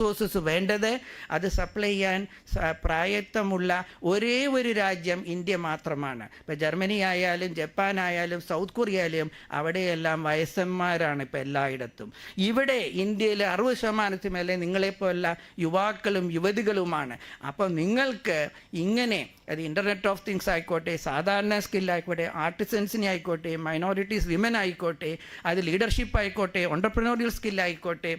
Resources വേണ്ടത്. അത് supply ചെയ്യാൻ പ്രായത്തമുള്ള ഒരേ ഒരു രാജ്യം ഇന്ത്യ മാത്രമാണ്. ഇപ്പോൾ ജർമ്മനി ആയാലും ജപ്പാൻ ആയാലും സൗത്ത് കൊറിയ ആയാലും അവിടെയെല്ലാം വയസ്സന്മാരാണ് ഇപ്പോൾ എല്ലായിടത്തും. ഇവിടെ ഇന്ത്യയിൽ 60% മേലെ നിങ്ങളെപ്പോലുള്ള യുവാക്കളും യുവതികളുമാണ്. അപ്പോൾ നിങ്ങൾക്ക് ഇങ്ങനെ അത് ഇൻ്റർനെറ്റ് ഓഫ് തിങ്സ് ആയിക്കോട്ടെ, സാധാരണ സ്കില്ലായിക്കോട്ടെ, ആർട്ടിസൻസിനെ ആയിക്കോട്ടെ, മൈനോറിറ്റീസ് വിമൻ ആയിക്കോട്ടെ, അത് ലീഡർഷിപ്പ് ആയിക്കോട്ടെ, ഓണ്ടർപ്രണോറിയൽ സ്കില്ലായിക്കോട്ടെ,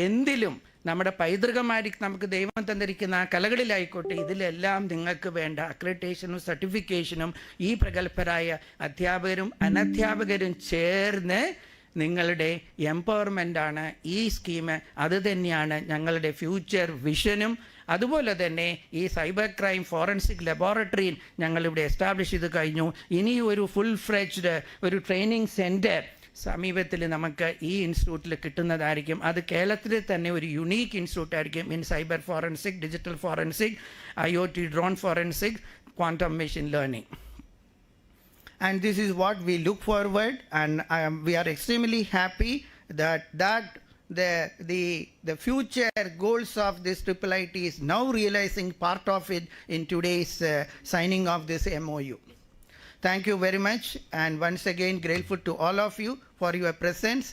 എന്തിലും നമ്മുടെ പൈതൃകമായി നമുക്ക് ദൈവം തന്നിരിക്കുന്ന ആ കലകളിലായിക്കോട്ടെ, ഇതിലെല്ലാം നിങ്ങൾക്ക് വേണ്ട അക്രഡിറ്റേഷനും സർട്ടിഫിക്കേഷനും ഈ പ്രഗത്ഭരായ അധ്യാപകരും അനധ്യാപകരും ചേർന്ന് നിങ്ങളുടെ എംപവർമെൻ്റാണ് ഈ സ്കീം. അത് തന്നെയാണ് ഞങ്ങളുടെ ഫ്യൂച്ചർ വിഷനും. അതുപോലെ തന്നെ ഈ സൈബർ ക്രൈം ഫോറൻസിക് ലബോറട്ടറിയിൽ ഞങ്ങളിവിടെ എസ്റ്റാബ്ലിഷ് ചെയ്ത് കഴിഞ്ഞു. ഇനി ഒരു ഫുൾ ഫ്ലെഡ്ജ്ഡ് ഒരു ട്രെയിനിങ് സെൻറ്റർ സമീപത്തിൽ നമുക്ക് ഈ ഇൻസ്റ്റിറ്റ്യൂട്ടിൽ കിട്ടുന്നതായിരിക്കും. അത് കേരളത്തിൽ തന്നെ ഒരു യുണീക്ക് ഇൻസ്റ്റിറ്റ്യൂട്ട് ആയിരിക്കും in cyber forensic, digital forensic, IoT, drone forensic, quantum machine learning. And this is what we look forward, and we are extremely happy that the future goals of this IIIT is now realizing part of it in today's signing of this MOU. Thank you very much, and once again grateful to all of you for your presence.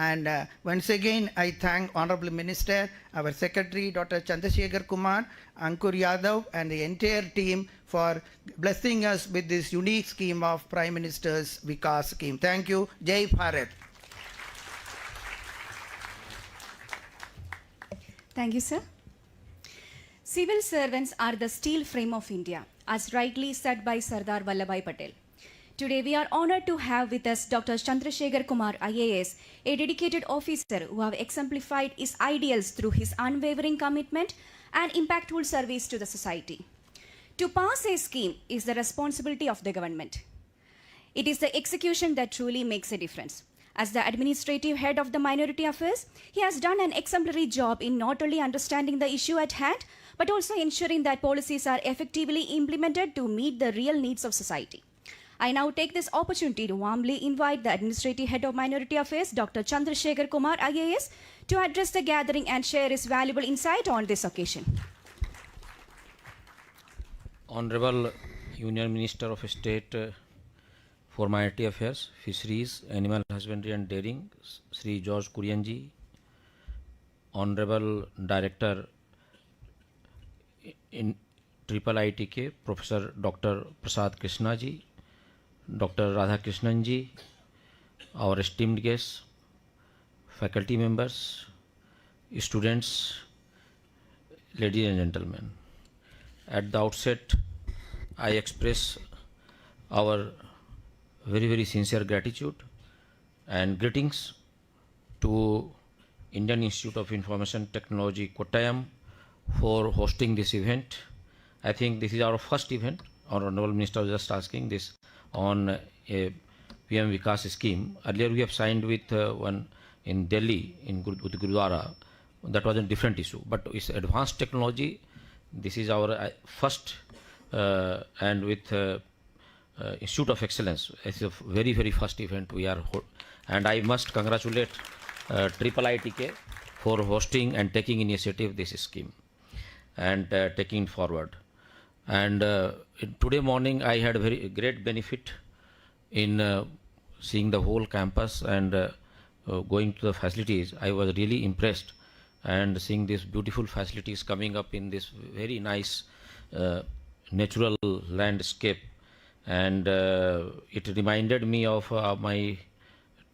And once again I thank Honorable Minister, our Secretary Dr. Chandrasekhar Kumar, Ankur Yadav, and the entire team for blessing us with this unique scheme of Prime Minister's Vikas scheme. Thank you. Jai Bharat. Thank you, sir. Civil servants are the steel frame of India, as rightly said by Sardar Vallabhbhai Patel. Today we are honored to have with us Dr. Chandrasekhar Kumar, IAS, a dedicated officer who have exemplified his ideals through his unwavering commitment and impactful service to the society. To pass a scheme is the responsibility of the government. It is the execution that truly makes a difference. As the administrative head of the Minority Affairs, he has done an exemplary job in not only understanding the issue at hand, but also ensuring that policies are effectively implemented to meet the real needs of society. I now take this opportunity to warmly invite the Administrative Head of Minority Affairs, Dr. Chandrasekhar Kumar, IAS, to address the gathering and share his valuable insight on this occasion. Honorable Union Minister of State for Minority Affairs, Fisheries, Animal Husbandry and Dairying, Sri George Kurianji, Honorable Director in IIITK, Professor Dr. Prasad Krishna ji, Dr. Radha Krishnan ji, our esteemed guests, faculty members, students, ladies and gentlemen. At the outset, I express our very, very sincere gratitude and greetings to Indian Institute of Information Technology, Kottayam, for hosting this event. I think this is our first event. Our Honorable Minister was just asking this on a PM Vikas scheme. Earlier we have signed with one in Delhi, with Gurudwara. That was a different issue, but it's advanced technology. This is our first and with Institute of Excellence. It's a very, very first event we are and I must congratulate IIITK for hosting and taking initiative this scheme and taking it forward. And today morning I had a very great benefit in seeing the whole campus and going to the facilities. I was really impressed and seeing these beautiful facilities coming up in this very nice natural landscape, and it reminded me of my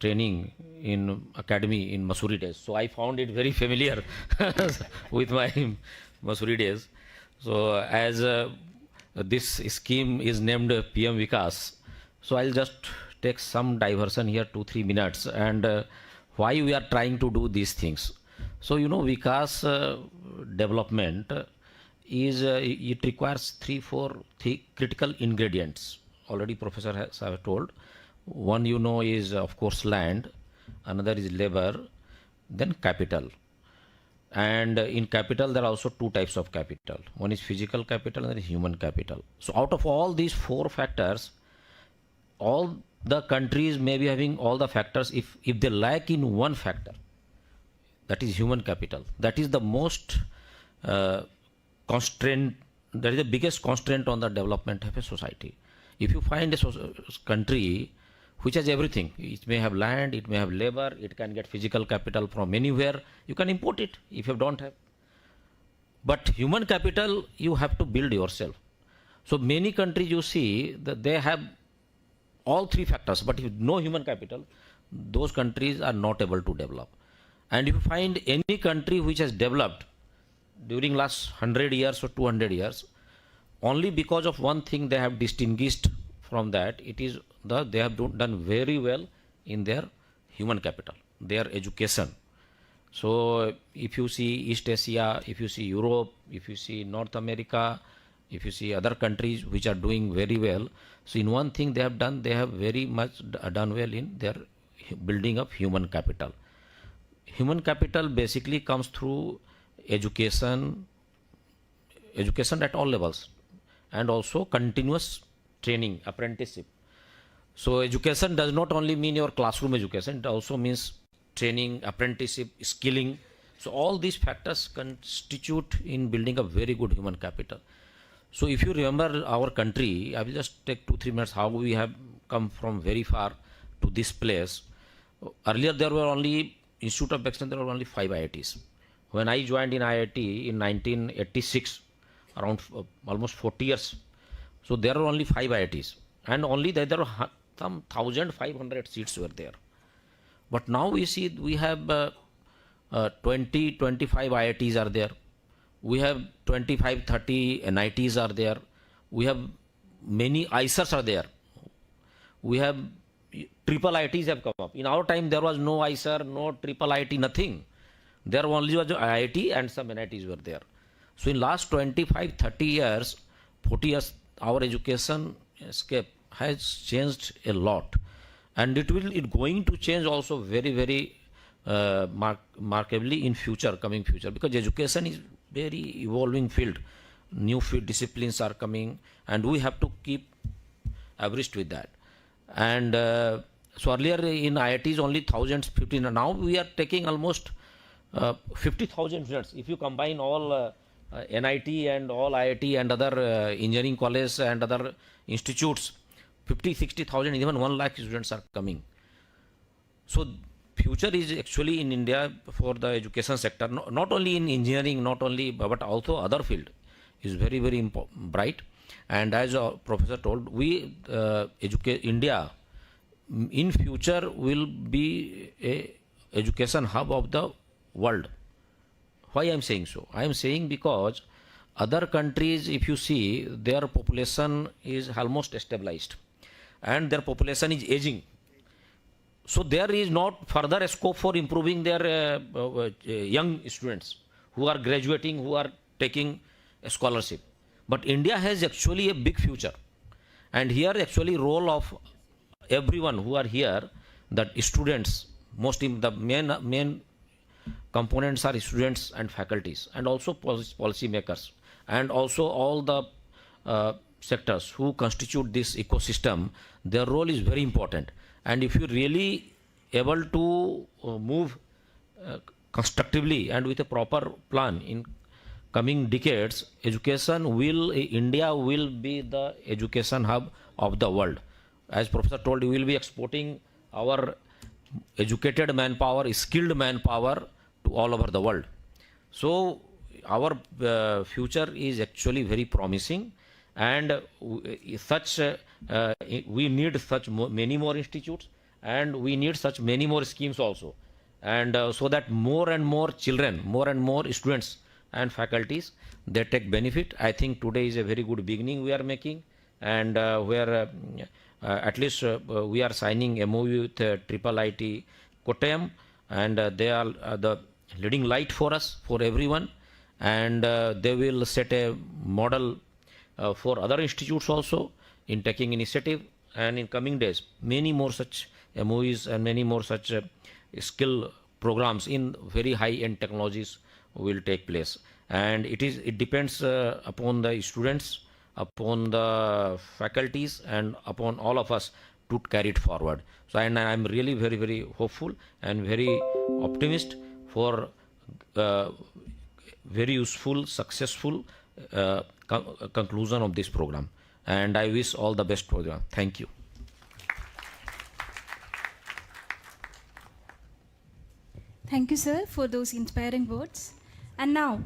training in academy in Masuri days. So I found it very familiar with my Masuri days. So as this scheme is named PM Vikas, so I'll just take some diversion here, 2-3 minutes, and why we are trying to do these things. So you know, Vikas development is it requires 3-4 critical ingredients. Already Professor has told. One you know is of course land, another is labor, then capital. And in capital there are also two types of capital. One is physical capital and then human capital. So out of all these 4 factors, all the countries may be having all the factors. If they lack in one factor, that is human capital. That is the most constraint, that is the biggest constraint on the development of a society. If you find a country which has everything, it may have land, it may have labor, it can get physical capital from anywhere, you can import it if you don't have. But human capital, you have to build yourself. So many countries you see that they have all three factors, but if no human capital, those countries are not able to develop. And if you find any country which has developed during last 100 years or 200 years, only because of one thing they have distinguished from that, it is they have done very well in their human capital, their education. So if you see East Asia, if you see Europe, if you see North America, if you see other countries which are doing very well, so in one thing they have done, they have very much done well in their building of human capital. Human capital basically comes through education at all levels, and also continuous training, apprenticeship. So education does not only mean your classroom education, it also means training, apprenticeship, skilling. So all these factors constitute in building a very good human capital. So if you remember our country, I will just take 2-3 minutes how we have come from very far to this place. Earlier there were only Institute of Excellence, there were only 5 IITs. When I joined in IIT in 1986, around almost 40 years, so there were only 5 IITs, and only there were some 1,500 seats were there. But now we see we have 20-25 IITs are there. We have 25-30 NITs are there. We have many ICERs are there. We have triple ITs have come up. In our time there was no ICER, no triple IT, nothing. There only was IIT and some NITs were there. So in last 25-30 years, 40 years, our education landscape has changed a lot, and it going to change also very markedly in coming future, because education is very evolving field. New field disciplines are coming, and we have to keep abreast with that. And so earlier in IITs only 1,015, now we are taking almost 50,000 students. If you combine all NIT and all IIT and other engineering colleges and other institutes, 50-60,000, even 1 lakh students are coming. So future is actually in India for the education sector, not only in engineering, not only, but also other field is very bright. And as a professor told, we India in future will be a education hub of the world. Why I am saying so? I am saying because other countries, if you see, their population is almost stabilized and their population is aging. So there is not further scope for improving their young students who are graduating, who are taking a scholarship. But India has actually a big future. And here actually role of everyone who are here, that students, the main components are students and faculties, and also policy makers, and also all the sectors who constitute this ecosystem. Their role is very important. And if you really able to move constructively and with a proper plan in coming decades, India will be the education hub of the world. As Professor told, we will be exporting our educated manpower, skilled manpower to all over the world. So our future is actually very promising, and we need such many more institutes, and we need such many more schemes also, and so that more and more children, more and more students and faculties, they take benefit. I think today is a very good beginning we are making, and where at least we are signing MOU with Triple IT Kottayam, and they are the leading light for us, for everyone, and they will set a model for other institutes also in taking initiative. And in coming days, many more such MOUs and many more such skill programs in very high-end technologies will take place. And it depends upon the students, upon the faculties, and upon all of us to carry it forward. So I'm really very hopeful and very optimistic for very useful, successful conclusion of this program. And I wish all the best program. Thank you. Thank you, sir, for those inspiring words. And now,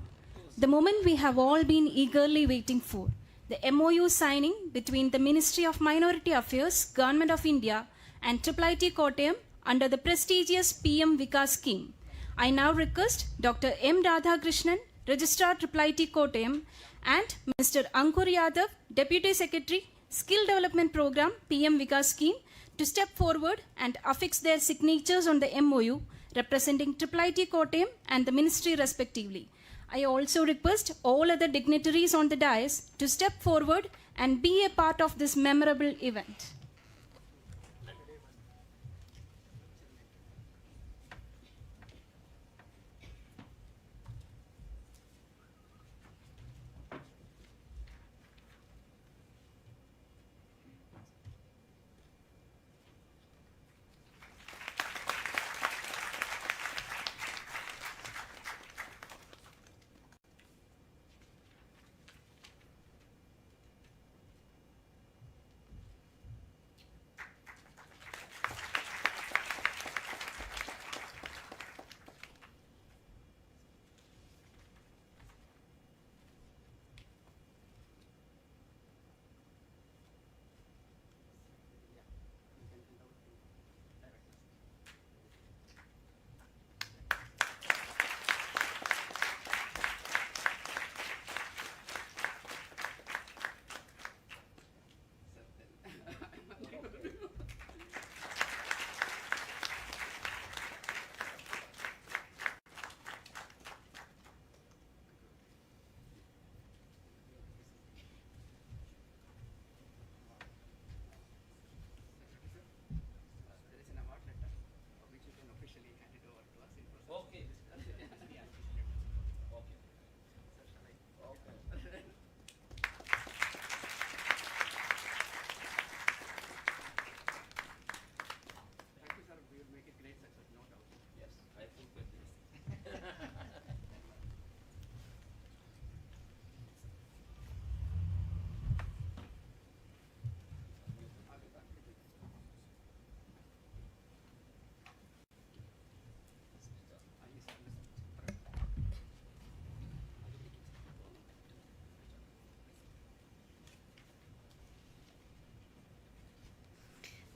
the moment we have all been eagerly waiting for, the MOU signing between the Ministry of Minority Affairs, Government of India, and IIT Kottayam under the prestigious PM Vikas scheme. I now request Dr. M. Radhakrishnan, Registrar IIT Kottayam, and Mr. Ankur Yadav, Deputy Secretary, Skill Development Program, PM Vikas scheme, to step forward and affix their signatures on the MOU representing IIT Kottayam and the Ministry respectively. I also request all other dignitaries on the dais to step forward and be a part of this memorable event.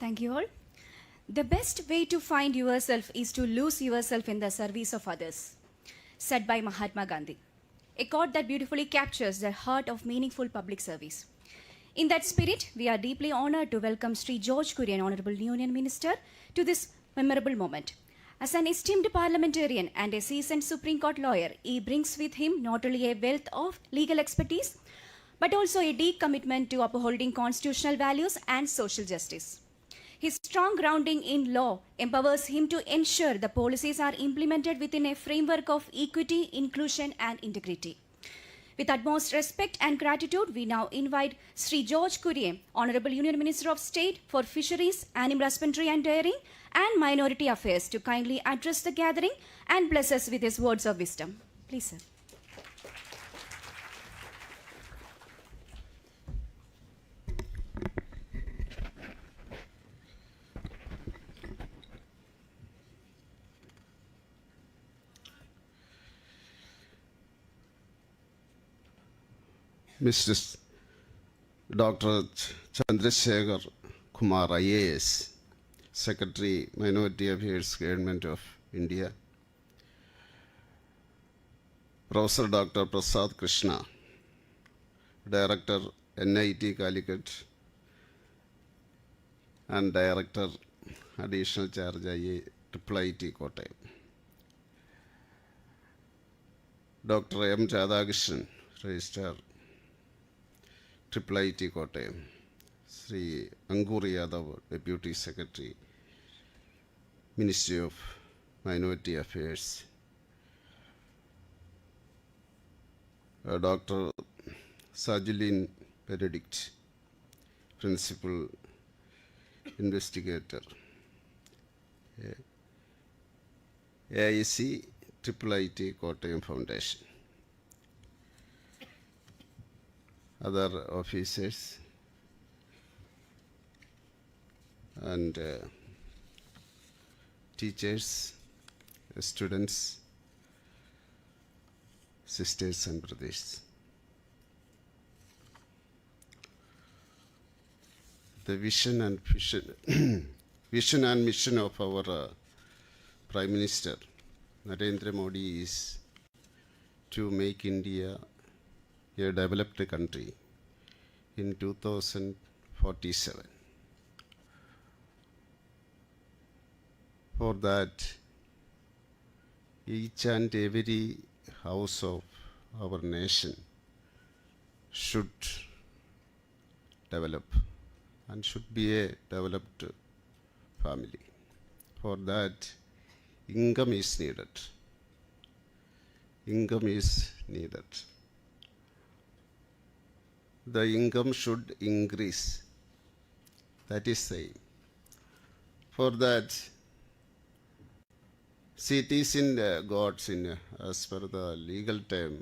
Thank you all. The best way to find yourself is to lose yourself in the service of others, said by Mahatma Gandhi. A quote that beautifully captures the heart of meaningful public service. In that spirit, we are deeply honored to welcome Sri George Kurian, Honorable Union Minister, to this memorable moment. As an esteemed parliamentarian and a seasoned Supreme Court lawyer, he brings with him not only a wealth of legal expertise, but also a deep commitment to upholding constitutional values and social justice. His strong grounding in law empowers him to ensure the policies are implemented within a framework of equity, inclusion, and integrity. With utmost respect and gratitude, we now invite Sri George Kurian, Honorable Union Minister of State for Fisheries, Animal Husbandry and Dairying, and Minority Affairs, to kindly address the gathering and bless us with his words of wisdom. Please, sir. Mr. Dr. Chandrasekhar Kumar, IAS, Secretary, Minority Affairs, Government of India. Professor Dr. Prasad Krishna, Director, NIT Calicut, and Director, Additional Charge, IIT Kottayam. Dr. M. Radhakrishnan, Registrar, IIT Kottayam. Sri Ankur Yadav, Deputy Secretary, Ministry of Minority Affairs. Dr. Sajuline Benedict, Principal Investigator. AIC IIT Kottayam Foundation, other officers and teachers, students, sisters and brothers. The vision and mission of our Prime Minister Narendra Modi is to make India a developed country in 2047. For that, each and every house of our nation should develop and should be a developed family. For that, income is needed. Income is needed. The income should increase. That is the aim. For that, see, it is in God's, as per the legal term,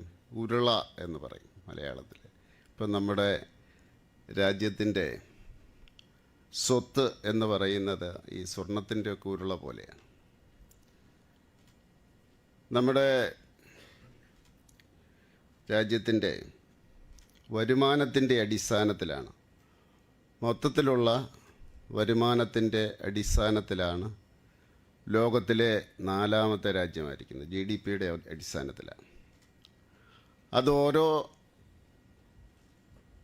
Urala എന്ന് പറയും മലയാളത്തിൽ. ഇപ്പം നമ്മുടെ രാജ്യത്തിൻ്റെ സ്വത്ത് എന്ന് പറയുന്നത് ഈ സ്വർണത്തിൻ്റെ ഒക്കെ ഉരുള പോലെയാണ്. നമ്മുടെ രാജ്യത്തിൻ്റെ വരുമാനത്തിൻ്റെ അടിസ്ഥാനത്തിലാണ്, മൊത്തത്തിലുള്ള വരുമാനത്തിൻ്റെ അടിസ്ഥാനത്തിലാണ് ലോകത്തിലെ 4ാമത്തെ രാജ്യമായിരിക്കുന്നത്. GDP-യുടെ അടിസ്ഥാനത്തിലാണ്. അത് ഓരോ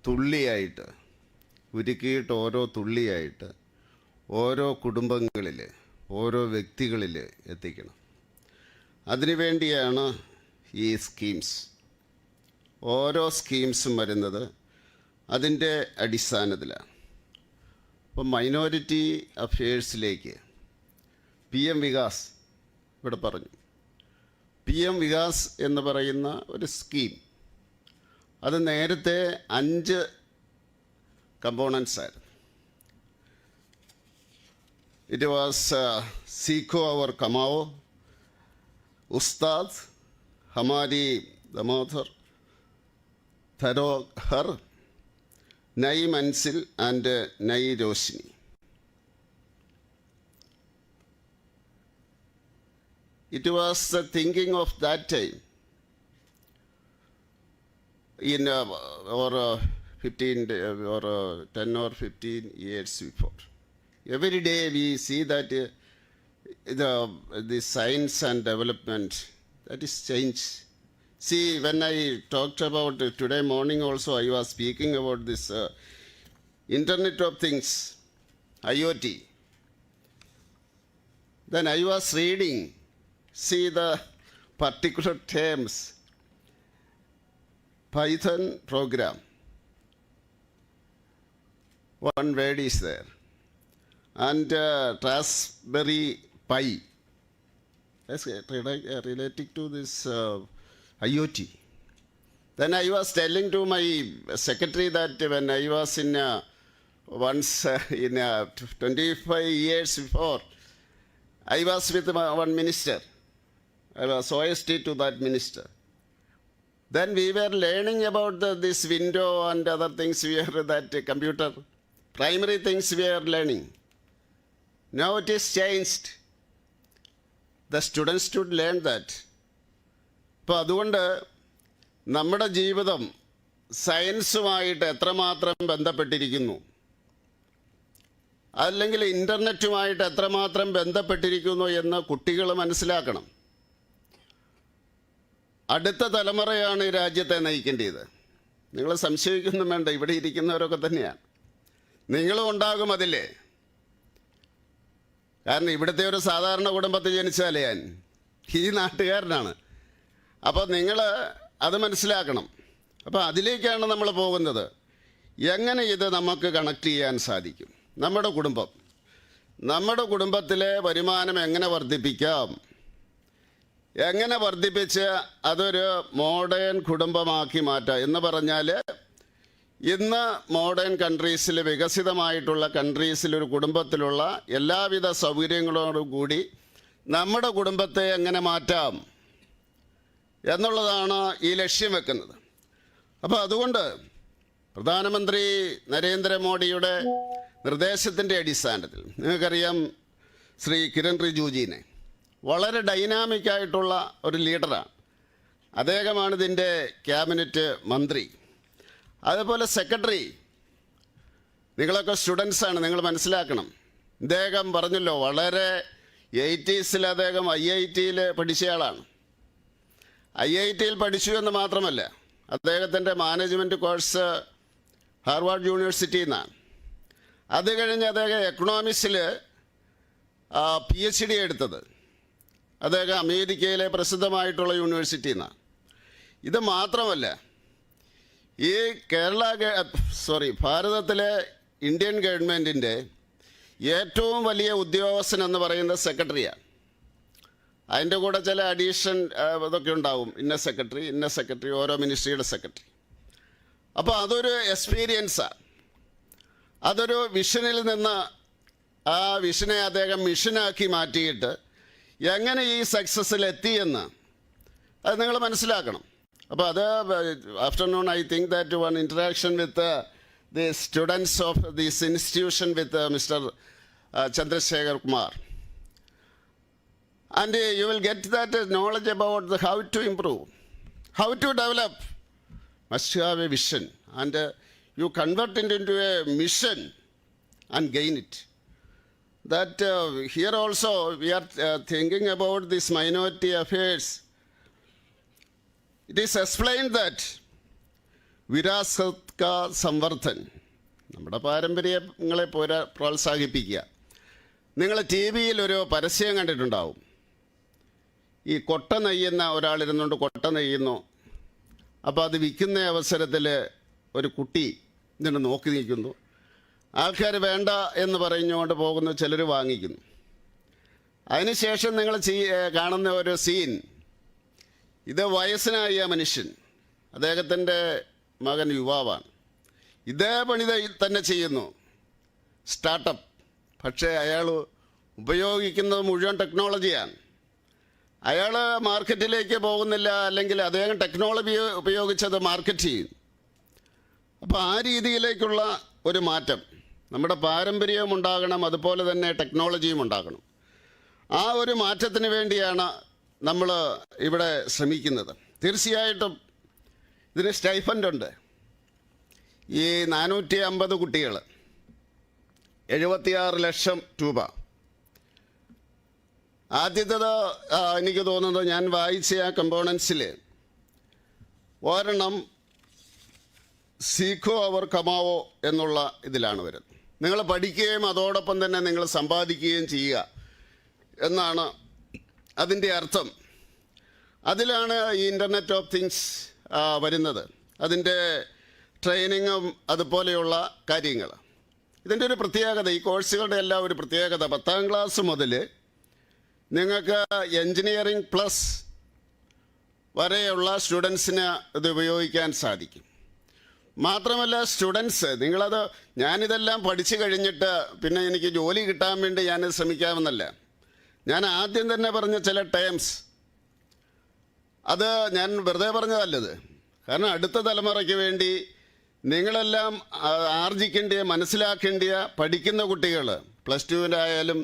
തുള്ളിയായിട്ട് ഉരുക്കിയിട്ട് ഓരോ തുള്ളിയായിട്ട് ഓരോ കുടുംബങ്ങളിൽ, ഓരോ വ്യക്തികളിൽ എത്തിക്കണം. അതിനുവേണ്ടിയാണ് ഈ സ്കീംസ്. ഓരോ സ്കീംസും വരുന്നത് അതിൻ്റെ അടിസ്ഥാനത്തിലാണ്. അപ്പം മൈനോറിറ്റി അഫയേഴ്സിലേക്ക് PM വികാസ് ഇവിടെ പറഞ്ഞു. PM വികാസ് എന്ന് പറയുന്ന ഒരു സ്കീം, അത് നേരത്തെ 5 കമ്പോണൻസ് ആയിരുന്നു. ഇറ്റ് വാസ് സീഖോ അവർ കമാവോ, ഉസ്താദ്, ഹമാരി ദമോദർ, ധരോഹർ, നൈ മൻസിൽ ആൻഡ് നൈ Roshni. It was the thinking of that time in or 10 or 15 years before. Every day we see that the science and development, that is change. See, when I talked about today morning also, I was speaking about this Internet of Things, IoT. Then I was reading, see the particular terms, Python program. One word is there. And Raspberry Pi. That's related to this IoT. Then I was telling to my secretary that when I was in once in 25 years before, I was with one minister. I was OST to that minister. Then we were learning about this window and other things. We were that computer, primary things we are learning. Now it is changed. The students should learn that. അപ്പോൾ അതുകൊണ്ട് നമ്മുടെ ജീവിതം സയൻസുമായിട്ട് എത്രമാത്രം ബന്ധപ്പെട്ടിരിക്കുന്നു, അല്ലെങ്കിൽ ഇൻ്റർനെറ്റുമായിട്ട് എത്രമാത്രം ബന്ധപ്പെട്ടിരിക്കുന്നു എന്ന് കുട്ടികൾ മനസ്സിലാക്കണം. അടുത്ത തലമുറയാണ് ഈ രാജ്യത്തെ നയിക്കേണ്ടത്. നിങ്ങൾ സംശയിക്കൊന്നും വേണ്ട, ഇവിടെ ഇരിക്കുന്നവരൊക്കെ തന്നെയാണ്. നിങ്ങളും ഉണ്ടാകും അതില്ലേ. കാരണം ഇവിടുത്തെ ഒരു സാധാരണ കുടുംബത്തിൽ ജനിച്ചാലേ ഞാൻ ഈ നാട്ടുകാരനാണ്. അപ്പോൾ നിങ്ങൾ അത് മനസ്സിലാക്കണം. അപ്പോൾ അതിലേക്കാണ് നമ്മൾ പോകുന്നത്. എങ്ങനെ ഇത് നമുക്ക് കണക്ട് ചെയ്യാൻ സാധിക്കും? നമ്മുടെ കുടുംബത്തിലെ വരുമാനം എങ്ങനെ വർദ്ധിപ്പിക്കാം, എങ്ങനെ വർദ്ധിപ്പിച്ച് അതൊരു മോഡേൺ കുടുംബമാക്കി മാറ്റാം എന്ന് പറഞ്ഞാൽ, ഇന്ന് മോഡേൺ കൺട്രീസിൽ, വികസിതമായിട്ടുള്ള കൺട്രീസിൽ ഒരു കുടുംബത്തിലുള്ള എല്ലാവിധ സൗകര്യങ്ങളോടും കൂടി നമ്മുടെ കുടുംബത്തെ എങ്ങനെ മാറ്റാം എന്നുള്ളതാണ് ഈ ലക്ഷ്യം വെക്കുന്നത്. അപ്പോൾ അതുകൊണ്ട് പ്രധാനമന്ത്രി നരേന്ദ്രമോദിയുടെ നിർദ്ദേശത്തിൻ്റെ അടിസ്ഥാനത്തിൽ നിങ്ങൾക്കറിയാം ശ്രീ കിരൺ റിജിജുവിനെ വളരെ ഡൈനാമിക്കായിട്ടുള്ള ഒരു ലീഡറാണ്. അദ്ദേഹമാണ് ഇതിൻ്റെ ക്യാബിനറ്റ് മന്ത്രി. അതുപോലെ സെക്രട്ടറി, നിങ്ങളൊക്കെ സ്റ്റുഡൻസാണ്, നിങ്ങൾ മനസ്സിലാക്കണം. ഇദ്ദേഹം പറഞ്ഞല്ലോ വളരെ 80s അദ്ദേഹം IIT-യിൽ പഠിച്ചയാളാണ്. IIT-യിൽ പഠിച്ചു എന്ന് മാത്രമല്ല, അദ്ദേഹത്തിൻ്റെ മാനേജ്മെൻറ്റ് കോഴ്സ് ഹാർവാർഡ് യൂണിവേഴ്സിറ്റിയിൽ നിന്നാണ്. അത് കഴിഞ്ഞ് അദ്ദേഹം എക്കണോമിക്സിൽ PhD എടുത്തത് അദ്ദേഹം അമേരിക്കയിലെ പ്രസിദ്ധമായിട്ടുള്ള യൂണിവേഴ്സിറ്റിയിൽ നിന്നാണ്. ഇത് മാത്രമല്ല, ഈ ഭാരതത്തിലെ ഇന്ത്യൻ ഗവൺമെൻറ്റിൻ്റെ ഏറ്റവും വലിയ ഉദ്യോഗസ്ഥൻ എന്ന് പറയുന്നത് സെക്രട്ടറിയാണ്. അതിൻ്റെ കൂടെ ചില അഡീഷൻ ഇതൊക്കെ ഉണ്ടാവും, ഇന്ന സെക്രട്ടറി, ഓരോ മിനിസ്ട്രിയുടെ സെക്രട്ടറി. അപ്പോൾ അതൊരു എക്സ്പീരിയൻസാണ്. അതൊരു വിഷനിൽ നിന്ന് ആ വിഷനെ അദ്ദേഹം മിഷനാക്കി മാറ്റിയിട്ട് എങ്ങനെ ഈ സക്സസ്സിലെത്തിയെന്ന് അത് നിങ്ങൾ മനസ്സിലാക്കണം. അപ്പോൾ അത് afternoon I think that one interaction with the students of this institution with mister Chandrasekhar Kumar, and you will get that knowledge about how to improve, how to develop. Must have a vision, and you convert it into a mission and gain it. That here also we are thinking about this minority affairs. It is explained that Virasat ka Samvardhan, നമ്മുടെ പാരമ്പര്യങ്ങളെ പ്രോത്സാഹിപ്പിക്കുക. നിങ്ങൾ TV-യിൽ ഒരു പരസ്യം കണ്ടിട്ടുണ്ടാവും. ഈ കൊട്ട നെയ്യുന്ന ഒരാളിരുന്നുകൊണ്ട് കൊട്ട നെയ്യുന്നു. അപ്പോൾ അത് വിൽക്കുന്ന അവസരത്തിൽ ഒരു കുട്ടി ഇതിനെ നോക്കി നിൽക്കുന്നു. ആൾക്കാർ വേണ്ട എന്ന് പറഞ്ഞുകൊണ്ട് പോകുന്നു, ചിലർ വാങ്ങിക്കുന്നു. അതിനുശേഷം നിങ്ങൾ കാണുന്ന ഒരു സീൻ, ഇത് വയസ്സനായ മനുഷ്യൻ, അദ്ദേഹത്തിൻ്റെ മകൻ യുവാവാണ്, ഇതേ പണി തന്നെ ചെയ്യുന്നു, സ്റ്റാർട്ടപ്പ്. പക്ഷേ അയാൾ ഉപയോഗിക്കുന്നത് മുഴുവൻ ടെക്നോളജിയാണ്. അയാൾ മാർക്കറ്റിലേക്ക് പോകുന്നില്ല, അല്ലെങ്കിൽ അദ്ദേഹം ടെക്നോളജി ഉപയോഗിച്ചത് മാർക്കറ്റ് ചെയ്യും. അപ്പോൾ ആ രീതിയിലേക്കുള്ള ഒരു മാറ്റം, നമ്മുടെ പാരമ്പര്യവും ഉണ്ടാകണം, അതുപോലെ തന്നെ ടെക്നോളജിയും ഉണ്ടാകണം. ആ ഒരു മാറ്റത്തിന് വേണ്ടിയാണ് നമ്മൾ ഇവിടെ ശ്രമിക്കുന്നത്. തീർച്ചയായിട്ടും ഇതിന് സ്റ്റൈഫൻഡ് ഉണ്ട്. ഈ 450 കുട്ടികൾ 76 ലക്ഷം രൂപ. ആദ്യത്തേത് എനിക്ക് തോന്നുന്നത്, ഞാൻ വായിച്ച ആ കമ്പോണൻസിൽ ഒരെണ്ണം സീഖോ അവർ കമാവോ എന്നുള്ള ഇതിലാണ് വരുന്നത്. നിങ്ങൾ പഠിക്കുകയും അതോടൊപ്പം തന്നെ നിങ്ങൾ സമ്പാദിക്കുകയും ചെയ്യുക എന്നാണ് അതിൻ്റെ അർത്ഥം. അതിലാണ് ഈ ഇൻ്റർനെറ്റ് ഓഫ് തിങ്സ് വരുന്നത്, അതിൻ്റെ ട്രെയിനിങ്ങും അതുപോലെയുള്ള കാര്യങ്ങൾ. ഇതിൻ്റെ ഒരു പ്രത്യേകത, ഈ കോഴ്സുകളുടെ എല്ലാം ഒരു പ്രത്യേകത, 10ാം ക്ലാസ് മുതൽ നിങ്ങൾക്ക് എൻജിനീയറിംഗ് പ്ലസ് വരെയുള്ള സ്റ്റുഡൻസിന് ഇത് ഉപയോഗിക്കാൻ സാധിക്കും. മാത്രമല്ല സ്റ്റുഡൻസ്, നിങ്ങളത് ഞാനിതെല്ലാം പഠിച്ചു കഴിഞ്ഞിട്ട് പിന്നെ എനിക്ക് ജോലി കിട്ടാൻ വേണ്ടി ഞാനിത് ശ്രമിക്കാമെന്നല്ല. ഞാൻ ആദ്യം തന്നെ പറഞ്ഞ ചില ടേംസ്, അത് ഞാൻ വെറുതെ പറഞ്ഞതല്ലത്. കാരണം അടുത്ത തലമുറയ്ക്ക് വേണ്ടി നിങ്ങളെല്ലാം ആർജിക്കേണ്ടിയ, മനസ്സിലാക്കേണ്ടിയ, പഠിക്കുന്ന കുട്ടികൾ, +2 ആയാലും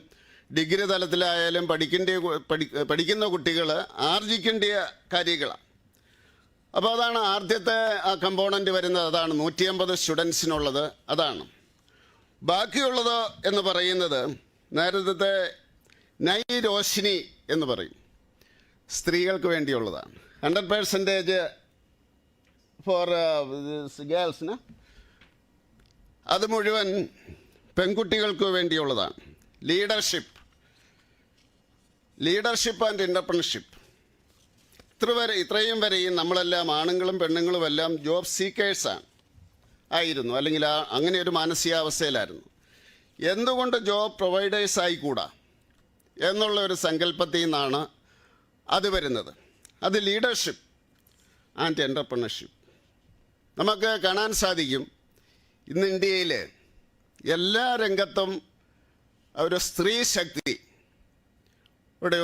ഡിഗ്രി തലത്തിലായാലും പഠിക്കുന്ന കുട്ടികൾ ആർജിക്കേണ്ടിയ കാര്യങ്ങളാണ്. അപ്പോൾ അതാണ് ആദ്യത്തെ ആ കമ്പോണൻ്റ് വരുന്നത്. അതാണ് 150 സ്റ്റുഡൻസിനുള്ളത്. അതാണ് ബാക്കിയുള്ളത് എന്ന് പറയുന്നത് നേരത്തെ നൈ രോഷിനി എന്ന് പറയും, സ്ത്രീകൾക്ക് വേണ്ടിയുള്ളതാണ്. 100% ഫോർ ഗേൾസിന്. അത് മുഴുവൻ പെൺകുട്ടികൾക്ക് വേണ്ടിയുള്ളതാണ്. Leadership and entrepreneurship. ഇത്രയും വരെയും നമ്മളെല്ലാം ആണുങ്ങളും പെണ്ണുങ്ങളും എല്ലാം ജോബ് സീക്കേഴ്സാണ് ആയിരുന്നു, അല്ലെങ്കിൽ അങ്ങനെ ഒരു മാനസികാവസ്ഥയിലായിരുന്നു. എന്തുകൊണ്ട് ജോബ് പ്രൊവൈഡേഴ്സ് ആയിക്കൂടാ എന്നുള്ള ഒരു സങ്കല്പത്തിൽ നിന്നാണ് അത് വരുന്നത്. അത് ലീഡർഷിപ്പ് ആൻഡ് എൻ്റർപ്രണർഷിപ്പ്. നമുക്ക് കാണാൻ സാധിക്കും ഇന്ന് ഇന്ത്യയിൽ എല്ലാ രംഗത്തും ഒരു സ്ത്രീ ശക്തി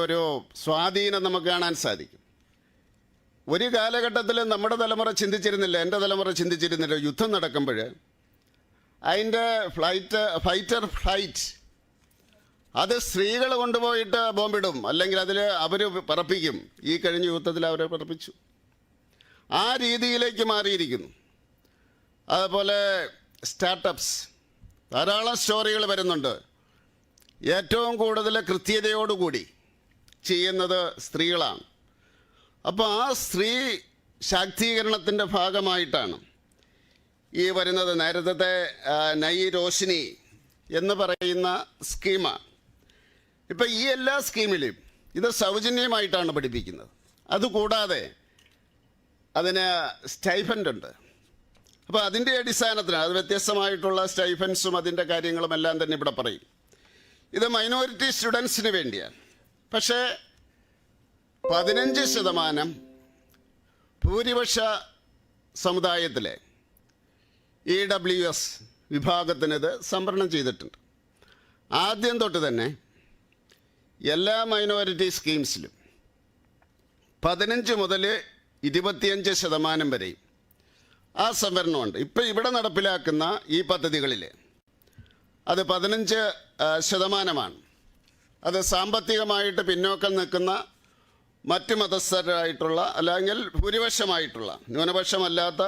ഒരു സ്വാധീനം നമുക്ക് കാണാൻ സാധിക്കും. ഒരു കാലഘട്ടത്തിൽ നമ്മുടെ തലമുറ ചിന്തിച്ചിരുന്നില്ല, എൻ്റെ തലമുറ ചിന്തിച്ചിരുന്നില്ല, യുദ്ധം നടക്കുമ്പോൾ അതിൻ്റെ ഫൈറ്റർ ഫ്ലൈറ്റ് അത് സ്ത്രീകൾ കൊണ്ടുപോയിട്ട് ബോംബിടും, അല്ലെങ്കിൽ അതിൽ അവർ പറപ്പിക്കും. ഈ കഴിഞ്ഞ യുദ്ധത്തിൽ അവരെ പറപ്പിച്ചു. ആ രീതിയിലേക്ക് മാറിയിരിക്കുന്നു. അതുപോലെ സ്റ്റാർട്ടപ്സ്, ധാരാളം സ്റ്റോറികൾ വരുന്നുണ്ട്. ഏറ്റവും കൂടുതൽ കൃത്യതയോടുകൂടി ചെയ്യുന്നത് സ്ത്രീകളാണ്. അപ്പോൾ ആ സ്ത്രീ ശാക്തീകരണത്തിൻ്റെ ഭാഗമായിട്ടാണ് ഈ വരുന്നത്. നേരത്തെ നയി രോഷിനി എന്ന് പറയുന്ന സ്കീമാണ്. ഇപ്പം ഈ എല്ലാ സ്കീമിലും ഇത് സൗജന്യമായിട്ടാണ് പഠിപ്പിക്കുന്നത്. അതുകൂടാതെ അതിന് സ്റ്റൈഫൻഡ് ഉണ്ട്. അപ്പോൾ അതിൻ്റെ അടിസ്ഥാനത്തിലാണ്, അത് വ്യത്യസ്തമായിട്ടുള്ള സ്റ്റൈഫൻസും അതിൻ്റെ കാര്യങ്ങളും എല്ലാം തന്നെ ഇവിടെ പറയും. ഇത് മൈനോറിറ്റി സ്റ്റുഡൻസിന് വേണ്ടിയാണ്. പക്ഷേ 15% ഭൂരിപക്ഷ സമുദായത്തിലെ EWS വിഭാഗത്തിനിത് സംവരണം ചെയ്തിട്ടുണ്ട്. ആദ്യം തൊട്ട് തന്നെ എല്ലാ മൈനോറിറ്റി സ്കീംസിലും 15 മുതൽ 25% വരെയും ആ സംവരണമുണ്ട്. ഇപ്പം ഇവിടെ നടപ്പിലാക്കുന്ന ഈ പദ്ധതികളിൽ അത് 15%. അത് സാമ്പത്തികമായിട്ട് പിന്നോക്കം നിൽക്കുന്ന മറ്റ് മതസ്ഥരായിട്ടുള്ള, അല്ലെങ്കിൽ ഭൂരിപക്ഷമായിട്ടുള്ള, ന്യൂനപക്ഷമല്ലാത്ത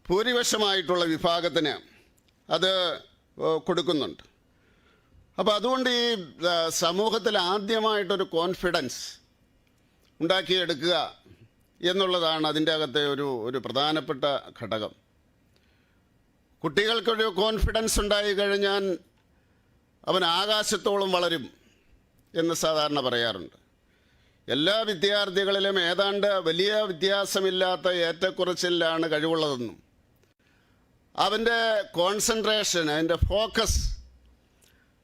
ഭൂരിപക്ഷമായിട്ടുള്ള വിഭാഗത്തിന് അത് കൊടുക്കുന്നുണ്ട്. അപ്പോൾ അതുകൊണ്ട് ഈ സമൂഹത്തിൽ ആദ്യമായിട്ടൊരു കോൺഫിഡൻസ് ഉണ്ടാക്കിയെടുക്കുക എന്നുള്ളതാണ് അതിൻ്റെ അകത്തെ ഒരു പ്രധാനപ്പെട്ട ഘടകം. കുട്ടികൾക്കൊരു കോൺഫിഡൻസ് ഉണ്ടായി കഴിഞ്ഞാൽ അവൻ ആകാശത്തോളം വളരും എന്ന് സാധാരണ പറയാറുണ്ട്. എല്ലാ വിദ്യാർത്ഥികളിലും ഏതാണ്ട് വലിയ വ്യത്യാസമില്ലാത്ത ഏറ്റക്കുറച്ചിലാണ് കഴിവുള്ളതെന്നും അവൻ്റെ കോൺസെൻട്രേഷൻ, അതിൻ്റെ ഫോക്കസ്,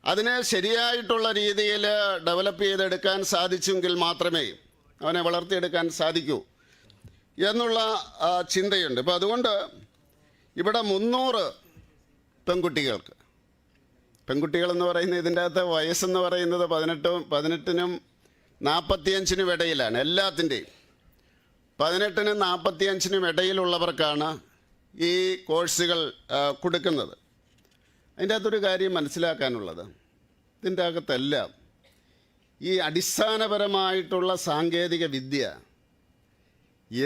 അതിനെ ശരിയായിട്ടുള്ള രീതിയിൽ ഡെവലപ്പ് ചെയ്തെടുക്കാൻ സാധിച്ചെങ്കിൽ മാത്രമേ അവനെ വളർത്തിയെടുക്കാൻ സാധിക്കൂ എന്നുള്ള ചിന്തയുണ്ട്. ഇപ്പോൾ അതുകൊണ്ട് ഇവിടെ 300 പെൺകുട്ടികൾക്ക്, പെൺകുട്ടികളെന്ന് പറയുന്നത് ഇതിൻ്റെ അകത്ത് വയസ്സെന്ന് പറയുന്നത് 18-നും 45-നും ഇടയിലാണ്. എല്ലാത്തിൻ്റെയും 18-നും 45-നും ഇടയിലുള്ളവർക്കാണ് ഈ കോഴ്സുകൾ കൊടുക്കുന്നത്. അതിൻ്റെ അകത്തൊരു കാര്യം മനസ്സിലാക്കാനുള്ളത്, ഇതിൻ്റെ അകത്തെല്ലാം ഈ അടിസ്ഥാനപരമായിട്ടുള്ള സാങ്കേതിക വിദ്യ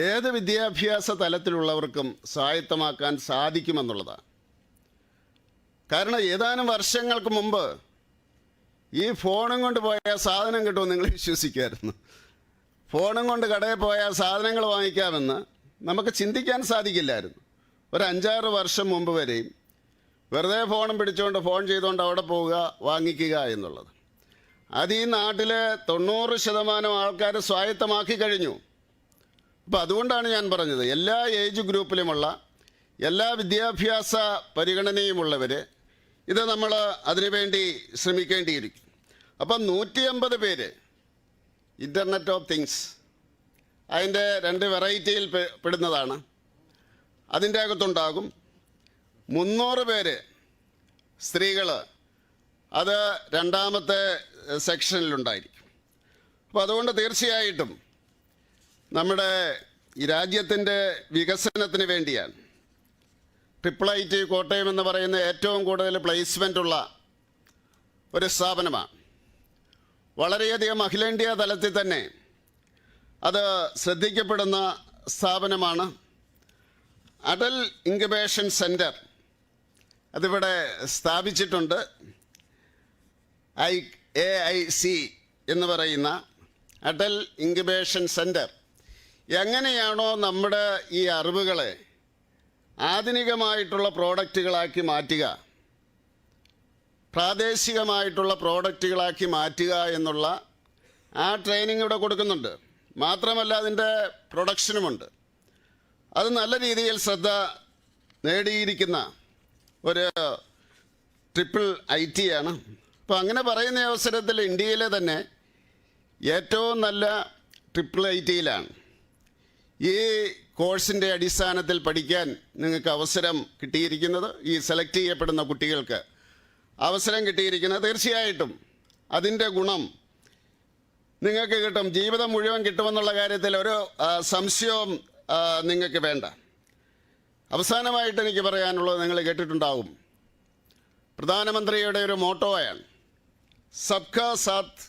ഏത് വിദ്യാഭ്യാസ തലത്തിലുള്ളവർക്കും സ്വായത്തമാക്കാൻ സാധിക്കുമെന്നുള്ളതാണ്. കാരണം ഏതാനും വർഷങ്ങൾക്ക് മുമ്പ് ഈ ഫോണും കൊണ്ട് പോയാൽ സാധനം കിട്ടുമെന്ന് നിങ്ങൾ വിശ്വസിക്കുമായിരുന്നു. ഫോണും കൊണ്ട് കടയിൽ പോയാൽ സാധനങ്ങൾ വാങ്ങിക്കാമെന്ന് നമുക്ക് ചിന്തിക്കാൻ സാധിക്കില്ലായിരുന്നു. ഒരു 5-6 വർഷം മുമ്പ് വരെയും വെറുതെ ഫോണും പിടിച്ചുകൊണ്ട് ഫോൺ ചെയ്തുകൊണ്ട് അവിടെ പോവുക, വാങ്ങിക്കുക എന്നുള്ളത്. അത് ഈ നാട്ടിലെ 90% ആൾക്കാർ സ്വായത്തമാക്കി കഴിഞ്ഞു. അപ്പോൾ അതുകൊണ്ടാണ് ഞാൻ പറഞ്ഞത്, എല്ലാ ഏജ് ഗ്രൂപ്പിലുമുള്ള, എല്ലാ വിദ്യാഭ്യാസ പരിഗണനയുമുള്ളവർ ഇത് നമ്മൾ അതിനുവേണ്ടി ശ്രമിക്കേണ്ടിയിരിക്കും. അപ്പം 150 പേര് ഇൻ്റർനെറ്റ് ഓഫ് തിങ്സ്, അതിൻ്റെ 2 വെറൈറ്റിയിൽ പെടുന്നതാണ്, അതിൻ്റെ അകത്തുണ്ടാകും. 300 പേര് സ്ത്രീകൾ, അത് 2ാമത്തെ സെക്ഷനിലുണ്ടായിരിക്കും. അപ്പോൾ അതുകൊണ്ട് തീർച്ചയായിട്ടും നമ്മുടെ ഈ രാജ്യത്തിൻ്റെ വികസനത്തിന് വേണ്ടിയാണ് IIIT കോട്ടയം എന്ന് പറയുന്ന ഏറ്റവും കൂടുതൽ പ്ലേസ്മെൻ്റ് ഉള്ള ഒരു സ്ഥാപനമാണ്. വളരെയധികം അഖിലേന്ത്യാ തലത്തിൽ തന്നെ അത് ശ്രദ്ധിക്കപ്പെടുന്ന സ്ഥാപനമാണ്. അടൽ ഇൻക്യുബേഷൻ സെൻറ്റർ അതിവിടെ സ്ഥാപിച്ചിട്ടുണ്ട്. AIC എന്ന് പറയുന്ന അടൽ ഇൻക്യുബേഷൻ സെൻറ്റർ എങ്ങനെയാണോ നമ്മുടെ ഈ അറിവുകളെ ആധുനികമായിട്ടുള്ള പ്രോഡക്റ്റുകളാക്കി മാറ്റുക, പ്രാദേശികമായിട്ടുള്ള പ്രോഡക്റ്റുകളാക്കി മാറ്റുക എന്നുള്ള ആ ട്രെയിനിങ് ഇവിടെ കൊടുക്കുന്നുണ്ട്. മാത്രമല്ല അതിൻ്റെ പ്രൊഡക്ഷനുമുണ്ട്. അത് നല്ല രീതിയിൽ ശ്രദ്ധ നേടിയിരിക്കുന്ന ഒരു IIIT ആണ്. അപ്പോൾ അങ്ങനെ അവസരത്തിൽ ഇന്ത്യയിലെ തന്നെ ഏറ്റവും നല്ല IIITയിലാണ് ഈ കോഴ്സിൻ്റെ അടിസ്ഥാനത്തിൽ പഠിക്കാൻ നിങ്ങൾക്ക് അവസരം കിട്ടിയിരിക്കുന്നത്. ഈ സെലക്ട് ചെയ്യപ്പെടുന്ന കുട്ടികൾക്ക്. അവസരം കിട്ടിയിരിക്കുന്നത് തീർച്ചയായിട്ടും അതിൻ്റെ ഗുണം നിങ്ങൾക്ക് കിട്ടും, ജീവിതം മുഴുവൻ കിട്ടുമെന്നുള്ള കാര്യത്തിൽ ഒരു സംശയവും നിങ്ങൾക്ക് വേണ്ട. അവസാനമായിട്ട് എനിക്ക് പറയാനുള്ളത്, നിങ്ങൾ കേട്ടിട്ടുണ്ടാവും, പ്രധാനമന്ത്രിയുടെ ഒരു മോട്ടോയാണ് സബ്കാ സാത്ത്,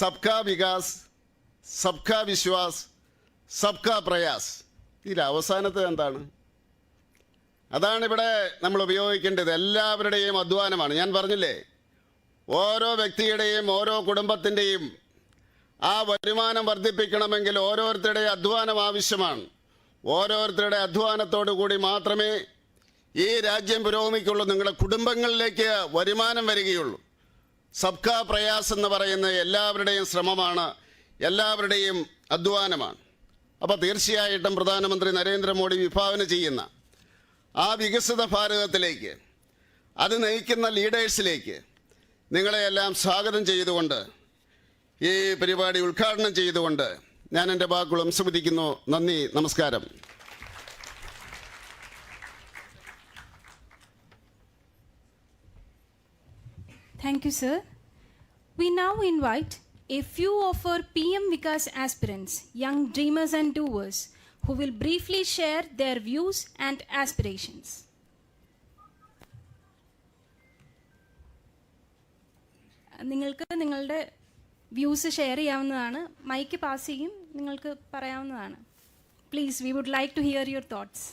സബ്കാ വികാസ്, സബ്കാ വിശ്വാസ്, സബ്കാ പ്രയാസ്. ഇതിൽ അവസാനത്തെ എന്താണ്? അതാണ് ഇവിടെ നമ്മൾ ഉപയോഗിക്കേണ്ടത്. എല്ലാവരുടെയും അധ്വാനമാണ്. ഞാൻ പറഞ്ഞില്ലേ, ഓരോ വ്യക്തിയുടെയും ഓരോ കുടുംബത്തിൻ്റെയും ആ വരുമാനം വർദ്ധിപ്പിക്കണമെങ്കിൽ ഓരോരുത്തരുടെ അധ്വാനം ആവശ്യമാണ്. ഓരോരുത്തരുടെ അധ്വാനത്തോടു കൂടി മാത്രമേ ഈ രാജ്യം പുരോഗമിക്കുള്ളൂ, നിങ്ങളുടെ കുടുംബങ്ങളിലേക്ക് വരുമാനം വരികയുള്ളൂ. സബ്കാ പ്രയാസ് എന്ന് പറയുന്ന എല്ലാവരുടെയും ശ്രമമാണ്, എല്ലാവരുടെയും അധ്വാനമാണ്. അപ്പോൾ തീർച്ചയായിട്ടും പ്രധാനമന്ത്രി നരേന്ദ്രമോദി വിഭാവന ചെയ്യുന്ന ആ വികസിത ഭാരതത്തിലേക്ക്, അത് നയിക്കുന്ന ലീഡേഴ്സിലേക്ക് നിങ്ങളെയെല്ലാം സ്വാഗതം ചെയ്തുകൊണ്ട്, ഈ പരിപാടി ഉദ്ഘാടനം ചെയ്തുകൊണ്ട് ഞാൻ എൻ്റെ വാക്കുകൾ സംസാരിക്കുന്നു. നന്ദി, നമസ്കാരം. Thank you, sir. We now invite a few of our PM Vikas aspirants, young dreamers and doers, who will briefly share their views and aspirations. നിങ്ങൾക്ക് നിങ്ങളുടെ വ്യൂസ് ഷെയർ ചെയ്യാവുന്നതാണ്. മൈക്ക് പാസ് ചെയ്യും, നിങ്ങൾക്ക് പറയാവുന്നതാണ്. Please, we would like to hear your thoughts.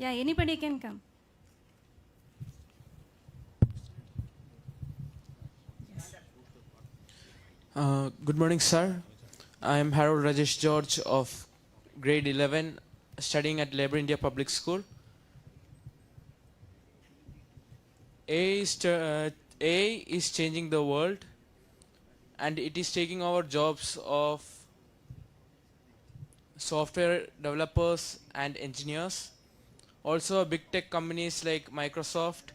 Yeah, anybody can come. Good morning, sir. I am Harold Rajesh George of grade 11, studying at Liveപ India Public School. AI is changing the world, and it is taking over jobs of software developers and engineers. Also, big tech companies like Microsoft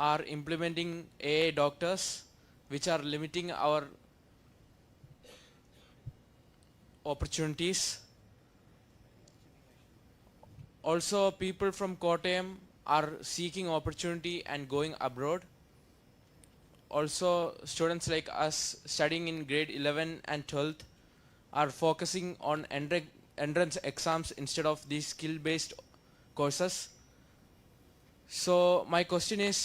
are implementing AI doctors, which are limiting our opportunities. Also, people from Kottayam are seeking opportunity and going abroad. Also, students like us studying in grade 11 and 12th are focusing on entrance exams instead of these skill-based courses. So my question is,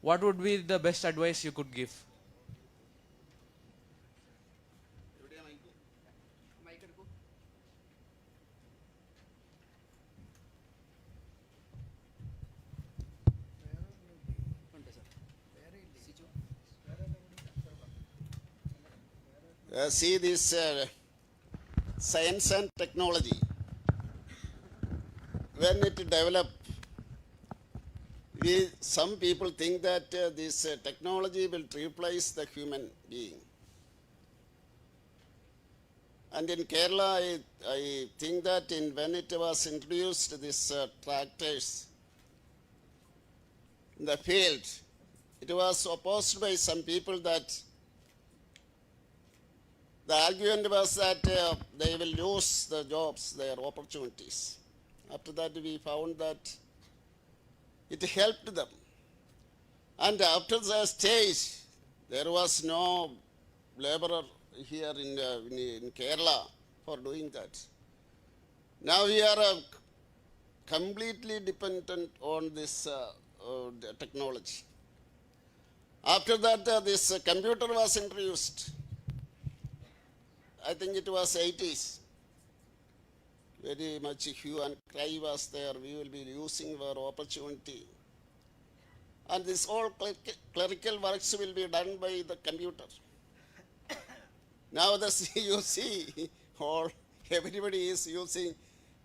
what would be the best advice you could give? See this science and technology, when it developed, some people think that this technology will replace the human being. And in Kerala, I think that when it was introduced, this tractors in the field, it was opposed by some people that the argument was that they will lose the jobs, their opportunities. After that, we found that it helped them. And after the stage, there was no laborer here in Kerala for doing that. Now we are completely dependent on this technology. After that, this computer was introduced. I think it was 80s. Very much hue and cry was there. We will be losing our opportunity. And this all clerical works will be done by the computer. Now you see, everybody is using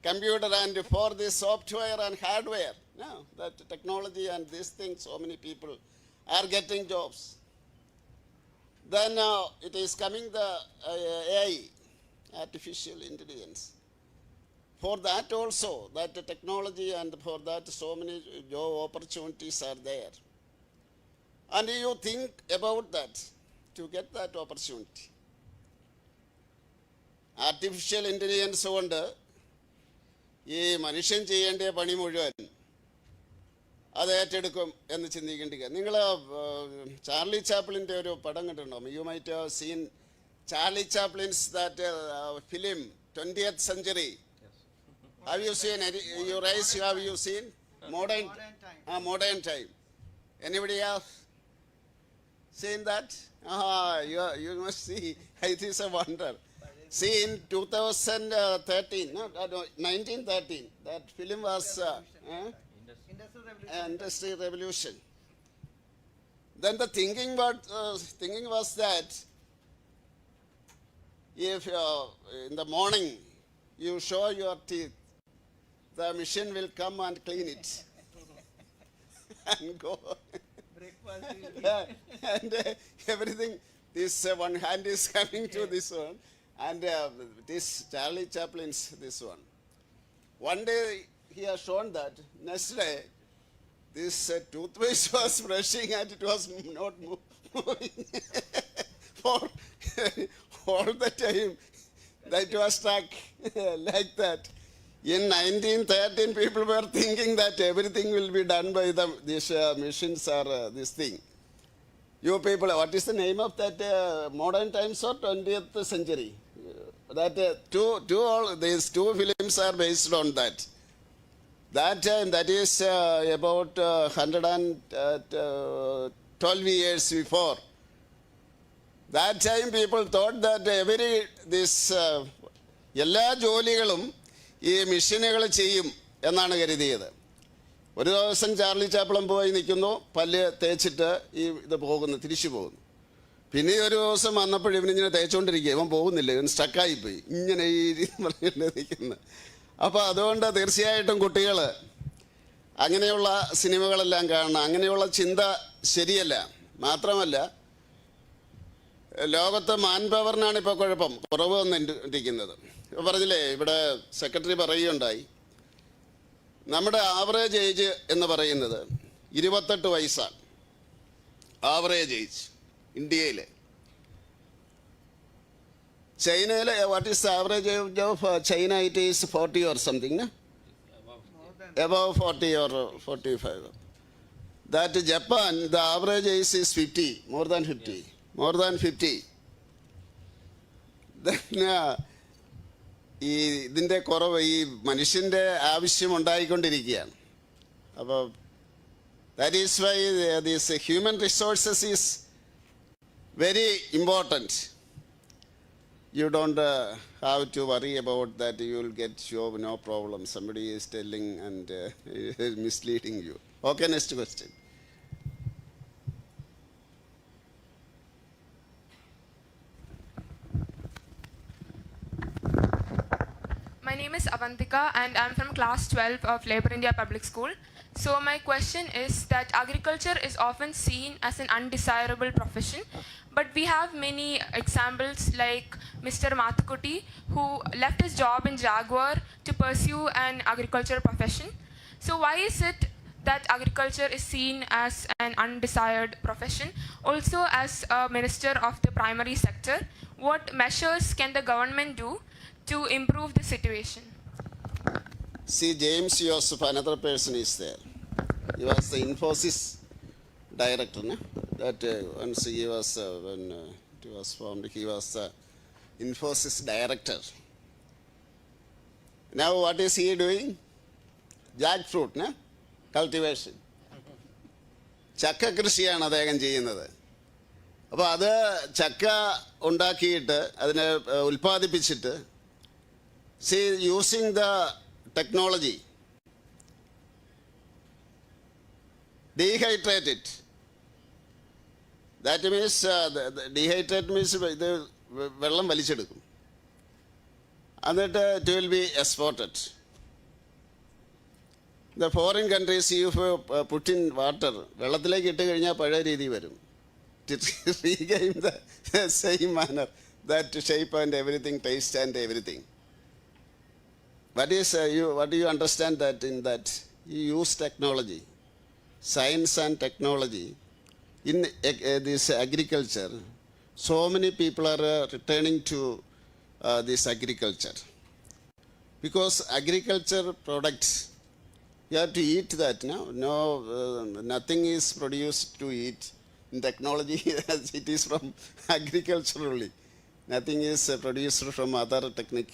computer, and for this software and hardware, now that technology and these things, so many people are getting jobs. Then it is coming the AI, artificial intelligence. For that also, that technology, and for that so many job opportunities are there. And you think about that to get that opportunity. Artificial intelligence കൊണ്ട് ഈ മനുഷ്യൻ ചെയ്യേണ്ട പണി മുഴുവൻ അത് ഏറ്റെടുക്കും എന്ന് ചിന്തിക്കേണ്ടിരിക്കുക. നിങ്ങൾ ചാർലി ചാപ്ലിൻ്റെ ഒരു പടം കണ്ടിട്ടുണ്ടോ? You might have seen Charlie Chaplin's that film 20th century. Have you seen you raise? Have you seen modern time? Anybody else seen that? You must see. It is a wonder. See, in 2013, no, 1913, that film was Industrial Revolution. Then the thinking was that if in the morning you show your teeth, the machine will come and clean it and go. And everything, this one hand is coming to this one, and this Charlie Chaplin's this one. One day he has shown that. Next day, this toothpaste was brushing and it was not moving for all the time. That was stuck like that. In 1913, people were thinking that everything will be done by these machines or this thing. You people, what is the name of that modern times or 20th century? That these two films are based on that. That time, that is about 112 years before. That time people thought that എല്ലാ ജോലികളും ഈ മെഷീനുകൾ ചെയ്യും എന്നാണ് കരുതിയത്. ഒരു ദിവസം Charlie Chaplin പോയി നിൽക്കുന്നു, പല്ല് തേച്ചിട്ട് ഇത് തിരിച്ചു പോകുന്നു. പിന്നെ ഒരു ദിവസം വന്നപ്പോഴും ഇവനിങ്ങനെ തേച്ചുകൊണ്ടിരിക്കുക, ഇവൻ പോകുന്നില്ല, ഇവൻ സ്റ്റക്കായിപ്പോയി, ഇങ്ങനെ ഈ പറഞ്ഞിട്ട് നിൽക്കുന്നത്. അപ്പോൾ അതുകൊണ്ട് തീർച്ചയായിട്ടും കുട്ടികൾ അങ്ങനെയുള്ള സിനിമകളെല്ലാം കാണണം. അങ്ങനെയുള്ള ചിന്ത ശരിയല്ല. മാത്രമല്ല, ലോകത്ത് മാൻ പവറിനാണ് ഇപ്പോൾ കുറവ് വന്നിരിക്കുന്നത്. ഇപ്പോൾ പറഞ്ഞില്ലേ, ഇവിടെ സെക്രട്ടറി പറയുകയുണ്ടായി, നമ്മുടെ ആവറേജ് ഏജ് എന്ന് പറയുന്നത് 28 വയസ്സാണ്. ആവറേജ് ഏജ് ഇന്ത്യയിൽ. ചൈനയിൽ what is average age of China? It is 40 or something, above 40 or 45. That Japan, the average age is 50, more than 50. Then ഇതിൻ്റെ കുറവ് ഈ മനുഷ്യൻ്റെ ആവശ്യം ഉണ്ടായിക്കൊണ്ടിരിക്കുകയാണ്. അപ്പോൾ that is why this human resources is very important. You don't have to worry about that. You will get job, no problem. Somebody is telling and misleading you. Okay, next question. My name is Avantika and I'm from class 12 of Livepur India Public School. So my question is that agriculture is often seen as an undesirable profession, but we have many examples like Mr. Mathukutti, who left his job in Jaguar to pursue an agriculture profession. So why is it that agriculture is seen as an undesired profession? Also, as a minister of the primary sector, what measures can the government do to improve the situation? See, James Joseph, another person is there. He was the Infosys director. No? That once he was, when it was formed, he was the Infosys director. Now what is he doing? Jackfruit, no? Cultivation. ചക്ക കൃഷിയാണ് അദ്ദേഹം ചെയ്യുന്നത്. അപ്പോൾ അത് ചക്ക ഉണ്ടാക്കിയിട്ട് അതിനെ ഉൽപ്പാദിപ്പിച്ചിട്ട് using the technology, dehydrate it. That means dehydrate means ഇത് വെള്ളം വലിച്ചെടുക്കും, എന്നിട്ട് it will be exported. The foreign countries, if you put in water, വെള്ളത്തിലേക്ക് ഇട്ട് കഴിഞ്ഞാൽ പഴയ രീതി വരും. To regain the same manner, that shape and everything, taste and everything. What do you understand that in that you use technology, science and technology in this agriculture? So many people are returning to this agriculture. Because agriculture products, you have to eat that, nothing is produced to eat. In technology, it is from agriculture only. Nothing is produced from other technique.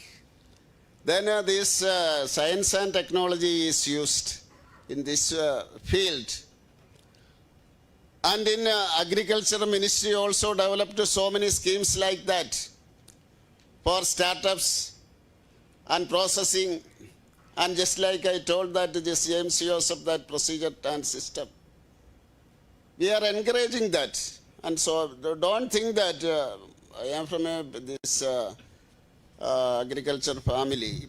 Then this science and technology is used in this field. And in agriculture ministry also developed so many schemes like that for startups and processing. And just like I told that this James Joseph, that procedure and system. We are encouraging that. And so don't think that I am from this agriculture family.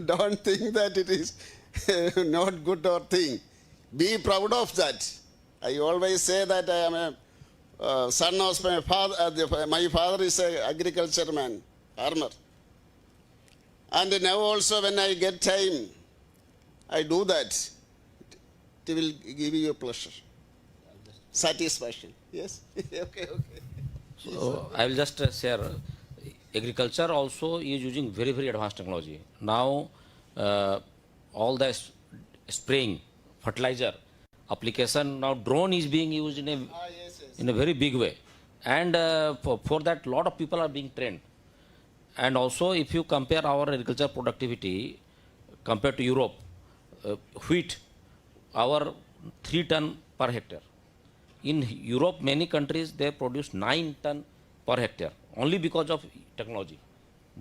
Don't think that it is not good or thing. Be proud of that. I always say that I am a son of my father. My father is an agriculture man, farmer. And now also when I get time, I do that. It will give you a pleasure. Satisfaction. Yes? Okay. So I will just share. Agriculture also is using very, very advanced technology. Now, all the spraying, fertilizer, application, now drone is being used in a very big way. And for that, lot of people are being trained. And also, if you compare our agriculture productivity compared to Europe, wheat, our 3 ton per hectare. In Europe, many countries, they produce 9 ton per hectare, only because of technology.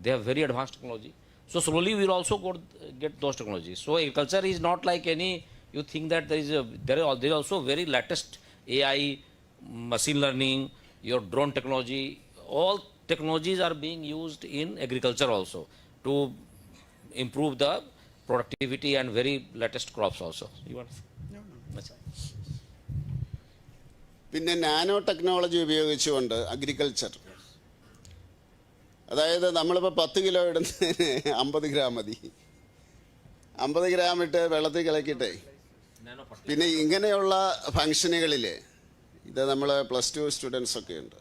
They have very advanced technology. So slowly we will also get those technologies. So agriculture is not like any, you think that there is also very latest AI, machine learning, your drone technology, all technologies are being used in agriculture also to improve the productivity and very latest crops also. You want? No. പിന്നെ nano technology ഉപയോഗിച്ചുകൊണ്ട് agriculture, അതായത് നമ്മളിപ്പോൾ 10 kilo ഇടുന്നതിന് 50 gram മതി. 50 gram ഇട്ട് വെള്ളത്തിൽ കലക്കിയിട്ടേ പിന്നെ ഇങ്ങനെയുള്ള ഫങ്ഷനുകളിൽ ഇത് നമ്മൾ +2 സ്റ്റുഡൻസ് ഒക്കെ ഉണ്ട്.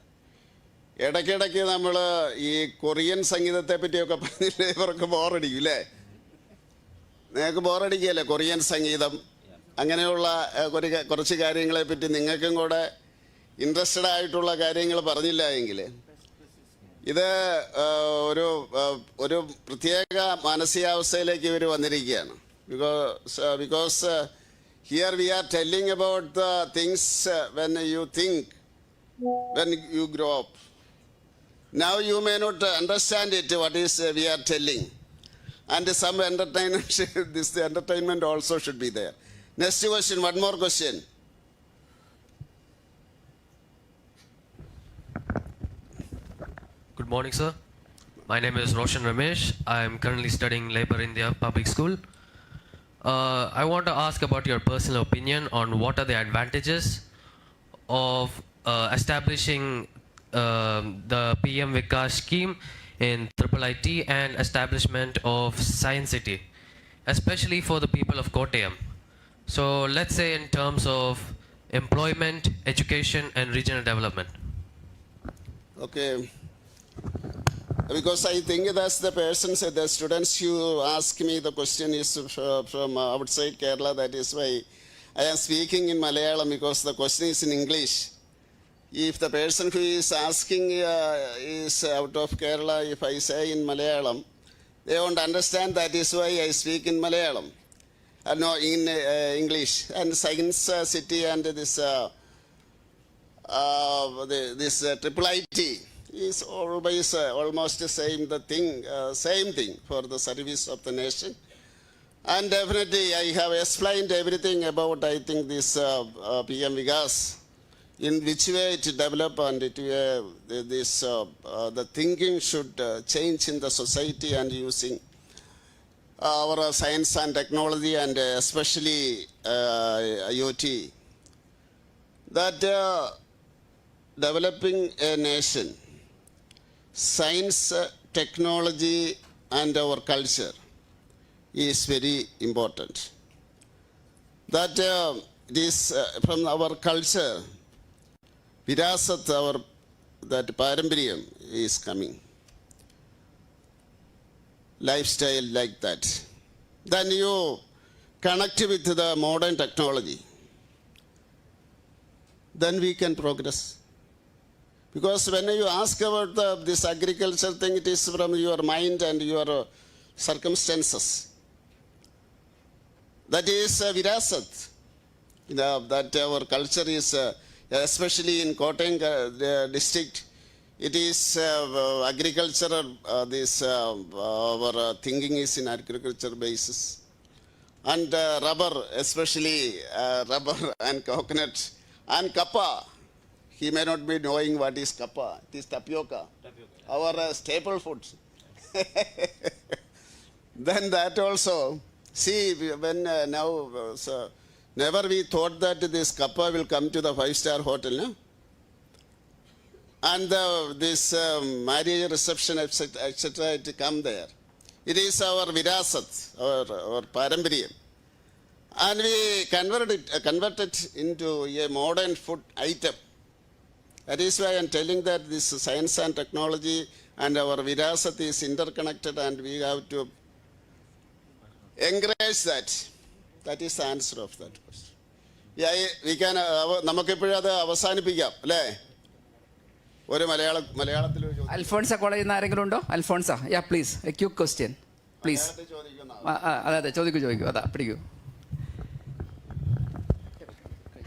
ഇടയ്ക്കിടയ്ക്ക് നമ്മൾ ഈ കൊറിയൻ സംഗീതത്തെ പറ്റിയൊക്കെ പറഞ്ഞില്ലേ, ഇവർക്ക് ബോറടിക്കും അല്ലേ? നിങ്ങൾക്ക് ബോറടിക്കുകയല്ലേ കൊറിയൻ സംഗീതം? അങ്ങനെയുള്ള കുറച്ച് കാര്യങ്ങളെ പറ്റി നിങ്ങൾക്കും കൂടെ ഇൻട്രസ്റ്റഡ് ആയിട്ടുള്ള കാര്യങ്ങൾ പറഞ്ഞില്ല എങ്കിൽ ഇത് ഒരു പ്രത്യേക മാനസികാവസ്ഥയിലേക്ക് ഇവർ വന്നിരിക്കുകയാണ്. Because here we R telling about the things when you think when you grow up. Now you may not understand it, what is we are telling. And some entertainment, this entertainment also should be there. Next question, one more question. Good morning, sir. My name is Roshan Ramesh. I am currently studying Livepa India Public School. I want to ask about your personal opinion on what are the advantages of establishing the PM Vikas scheme in IIIT and establishment of Science City, especially for the people of Kottayam. So let's say in terms of employment, education and regional development. Okay. Because I think that's the person said, the students who ask me the question is from outside Kerala. That is why I am speaking in Malayalam, because the question is in English. If the person who is asking is out of Kerala, if I say in Malayalam, they won't understand. That is why I speak in Malayalam. No, in English. And Science City and this IIIT is always almost the same thing for the service of the nation. And definitely I have explained everything about, I think, this PM Vikas, in which way it develop, and the thinking should change in the society, and using our science and technology, and especially IoT, that developing a nation, science, technology and our culture is very important. That it is from our culture, Virasat, our that parampariyam is coming, lifestyle like that, then you connect with the modern technology, then we can progress. Because when you ask about this agriculture thing, it is from your mind and your circumstances. That is virasat. That our culture is, especially in Kottayam district, it is agricultural, our thinking is in agriculture basis. And rubber, especially rubber and coconut and kappa. He may not be knowing what is kappa. It is tapioca. Our staple food. Then that also, see, when now, never we thought that this kappa will come to the 5-star hotel, no? And this marriage reception, etc., it come there. It is our virasat, our parampariyam. And we convert it into a modern food item. That is why I am telling that this science and technology and our virasat is interconnected, and we have to encourage that. That is the answer of that question. Yeah, we can, നമുക്കിപ്പോഴും അത് അവസാനിപ്പിക്കാം അല്ലേ? ഒരു മലയാളത്തിൽ അൽഫോൺസ കോളേജിൽ നിന്ന് ആരെങ്കിലും ഉണ്ടോ? അൽഫോൺസ, യാ please, A quake question please. അതെ ചോദിക്കൂ അതാ പിടിക്കൂ.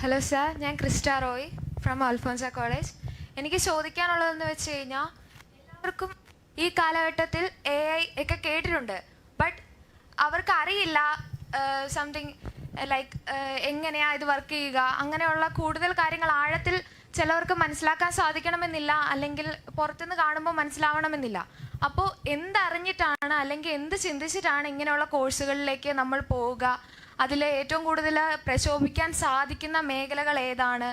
ഹലോ സാർ, ഞാൻ Crysta Roy from Alphonsa college. എനിക്ക് ചോദിക്കാനുള്ളതെന്ന് വെച്ച് കഴിഞ്ഞാൽ, എല്ലാവർക്കും ഈ കാലഘട്ടത്തിൽ AI ഒക്കെ കേട്ടിട്ടുണ്ട്, ബട്ട് അവർക്ക് അറിയില്ല സംതിങ് ലൈക്ക് എങ്ങനെയാ ഇത് വർക്ക് ചെയ്യുക, അങ്ങനെയുള്ള കൂടുതൽ കാര്യങ്ങൾ ആഴത്തിൽ ചിലവർക്ക് മനസ്സിലാക്കാൻ സാധിക്കണമെന്നില്ല, അല്ലെങ്കിൽ പുറത്തുനിന്ന് കാണുമ്പോൾ മനസ്സിലാവണമെന്നില്ല. അപ്പോൾ എന്തറിഞ്ഞിട്ടാണ് അല്ലെങ്കിൽ എന്ത് ചിന്തിച്ചിട്ടാണ് ഇങ്ങനെയുള്ള കോഴ്സുകളിലേക്ക് നമ്മൾ പോവുക? അതിൽ ഏറ്റവും കൂടുതൽ പ്രശോഭിക്കാൻ സാധിക്കുന്ന മേഖലകൾ ഏതാണ്?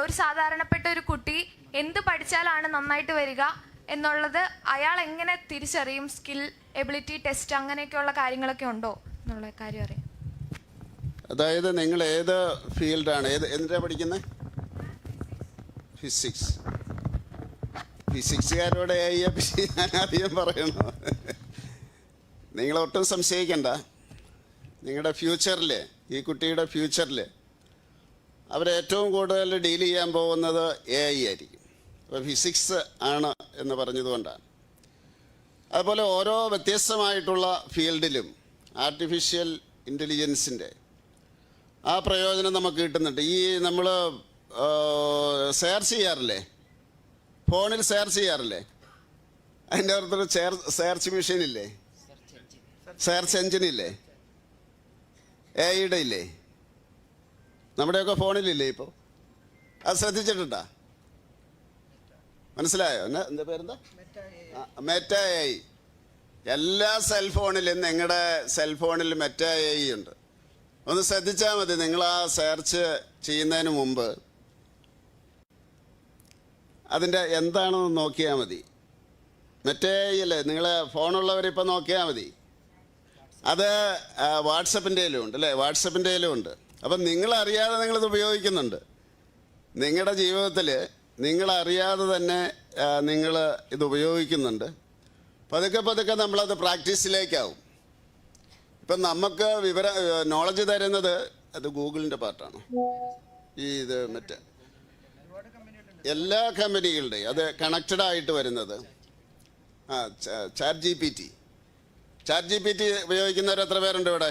ഒരു സാധാരണപ്പെട്ട ഒരു കുട്ടി എന്ത് പഠിച്ചാലാണ് നന്നായിട്ട് വരിക എന്നുള്ളത് അയാൾ എങ്ങനെ തിരിച്ചറിയും? സ്കിൽ, എബിലിറ്റി ടെസ്റ്റ് അങ്ങനെയൊക്കെയുള്ള കാര്യങ്ങളൊക്കെ ഉണ്ടോ എന്നുള്ള കാര്യം അറിയാം. അതായത് നിങ്ങൾ ഏത് ഫീൽഡാണ്, എന്തിനാണ് പഠിക്കുന്നത്? ഫിസിക്സുകാരോട് ഞാൻ അധികം പറയണോ? നിങ്ങളൊട്ടും സംശയിക്കണ്ട. നിങ്ങളുടെ ഫ്യൂച്ചറിൽ, ഈ കുട്ടിയുടെ ഫ്യൂച്ചറിൽ അവരേറ്റവും കൂടുതൽ ഡീൽ ചെയ്യാൻ പോകുന്നത് AI ആയിരിക്കും. അപ്പോൾ ഫിസിക്സ് ആണ് എന്ന് പറഞ്ഞതുകൊണ്ടാണ്. അതുപോലെ ഓരോ വ്യത്യസ്തമായിട്ടുള്ള ഫീൽഡിലും ആർട്ടിഫിഷ്യൽ ഇൻ്റലിജൻസിൻ്റെ ആ പ്രയോജനം നമുക്ക് കിട്ടുന്നുണ്ട്. ഈ നമ്മൾ സെർച്ച് ചെയ്യാറില്ലേ, ഫോണിൽ സെർച്ച് ചെയ്യാറില്ലേ, അതിൻ്റെ അകത്തൊരു സെർച്ച് മെഷീനില്ലേ, സെർച്ച് എഞ്ചിനില്ലേ, AIയുടെ ഇല്ലേ, നമ്മുടെയൊക്കെ ഫോണിലില്ലേ ഇപ്പോൾ? അത് ശ്രദ്ധിച്ചിട്ടുണ്ടാ? മനസ്സിലായോ? എന്താ പേരെന്താ? Meta AI. എല്ലാ സെൽഫോണിലും, നിങ്ങളുടെ സെൽഫോണിൽ മെറ്റ AI ഉണ്ട്. ഒന്ന് ശ്രദ്ധിച്ചാൽ മതി. നിങ്ങൾ ആ സെർച്ച് ചെയ്യുന്നതിന് മുമ്പ് അതിൻ്റെ എന്താണെന്ന് നോക്കിയാൽ മതി. മെറ്റ AI അല്ലേ, നിങ്ങളെ ഫോണുള്ളവരിപ്പോൾ നോക്കിയാൽ മതി. അത് വാട്സപ്പിൻ്റെയിലും ഉണ്ട് അല്ലേ, വാട്സപ്പിൻ്റെയിലും ഉണ്ട്. അപ്പം നിങ്ങളറിയാതെ നിങ്ങളിത് ഉപയോഗിക്കുന്നുണ്ട്. നിങ്ങളുടെ ജീവിതത്തിൽ നിങ്ങളറിയാതെ തന്നെ നിങ്ങൾ ഇത് ഉപയോഗിക്കുന്നുണ്ട്. പതുക്കെ നമ്മളത് പ്രാക്ടീസിലേക്കാവും. ഇപ്പം നമുക്ക് നോളജ് തരുന്നത് അത് ഗൂഗിളിൻ്റെ പാർട്ടാണ്. ഇത് മറ്റേ എല്ലാ കമ്പനികളുടെയും അത് കണക്റ്റഡ് ആയിട്ട് വരുന്നത്. ചാറ്റ് ജി പി ടി ഉപയോഗിക്കുന്നവർ എത്ര പേരുണ്ട് ഇവിടെ?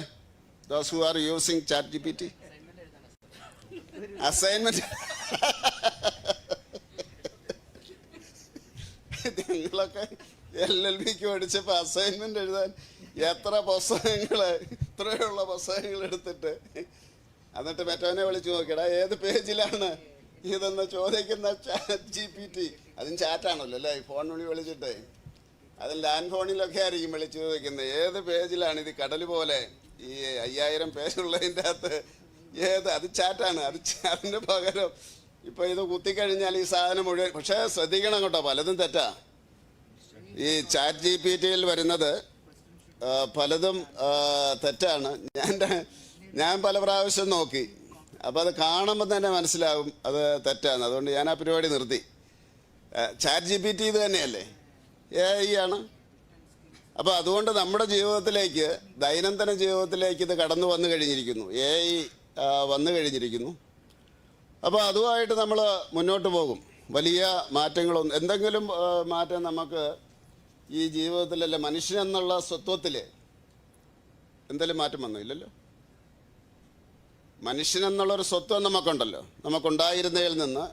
Those who are using chat G P T? Assignment നിങ്ങളൊക്കെ LLBക്ക് പഠിച്ചപ്പോൾ അസൈൻമെൻ്റ് എഴുതാൻ എത്ര പുസ്തകങ്ങൾ, ഇത്രയുള്ള പുസ്തകങ്ങൾ എടുത്തിട്ട് എന്നിട്ട് മറ്റവനെ വിളിച്ച് നോക്കിയടാ ഏത് പേജിലാണ് ഇതെന്ന് ചോദിക്കുന്ന ചാറ്റ് ജി പി ടി. അതും ചാറ്റാണല്ലോ അല്ലേ, ഫോൺ വിളിച്ചിട്ട്. അത് ലാൻഡ് ഫോണിലൊക്കെ ആയിരിക്കും വിളിച്ച് ചോദിക്കുന്നത് ഏത് പേജിലാണ് ഇത്, കടൽ പോലെ ഈ 5000 പേജുള്ളതിൻ്റെ അകത്ത് അത് ചാറ്റാണ്. അതിന് പകരം ഇപ്പോൾ ഇത് കുത്തിക്കഴിഞ്ഞാൽ ഈ സാധനം മുഴുവൻ. പക്ഷേ ശ്രദ്ധിക്കണം കേട്ടോ, പലതും തെറ്റാ. ഈ ചാറ്റ് ജി പി ടിയിൽ വരുന്നത് പലതും തെറ്റാണ്. ഞാൻ പല പ്രാവശ്യം നോക്കി. അപ്പോൾ അത് കാണുമ്പോൾ തന്നെ മനസ്സിലാകും അത് തെറ്റാണ്. അതുകൊണ്ട് ഞാൻ ആ പരിപാടി നിർത്തി. ചാറ്റ് GPT ഇത് തന്നെയല്ലേ, AI ആണ്. അപ്പോൾ അതുകൊണ്ട് നമ്മുടെ ജീവിതത്തിലേക്ക്, ദൈനംദിന ജീവിതത്തിലേക്ക് ഇത് കടന്നു വന്നു കഴിഞ്ഞിരിക്കുന്നു, AI വന്നു കഴിഞ്ഞിരിക്കുന്നു. അപ്പോൾ അതുമായിട്ട് നമ്മൾ മുന്നോട്ട് പോകും. വലിയ മാറ്റങ്ങളൊന്നും, എന്തെങ്കിലും മാറ്റം നമുക്ക് ഈ ജീവിതത്തിലല്ല, മനുഷ്യനെന്നുള്ള സ്വത്വത്തിൽ എന്തെങ്കിലും മാറ്റം വന്നു ഇല്ലല്ലോ. മനുഷ്യനെന്നുള്ളൊരു സ്വത്വം നമുക്കുണ്ടല്ലോ, നമുക്കുണ്ടായിരുന്നതിൽ നിന്ന്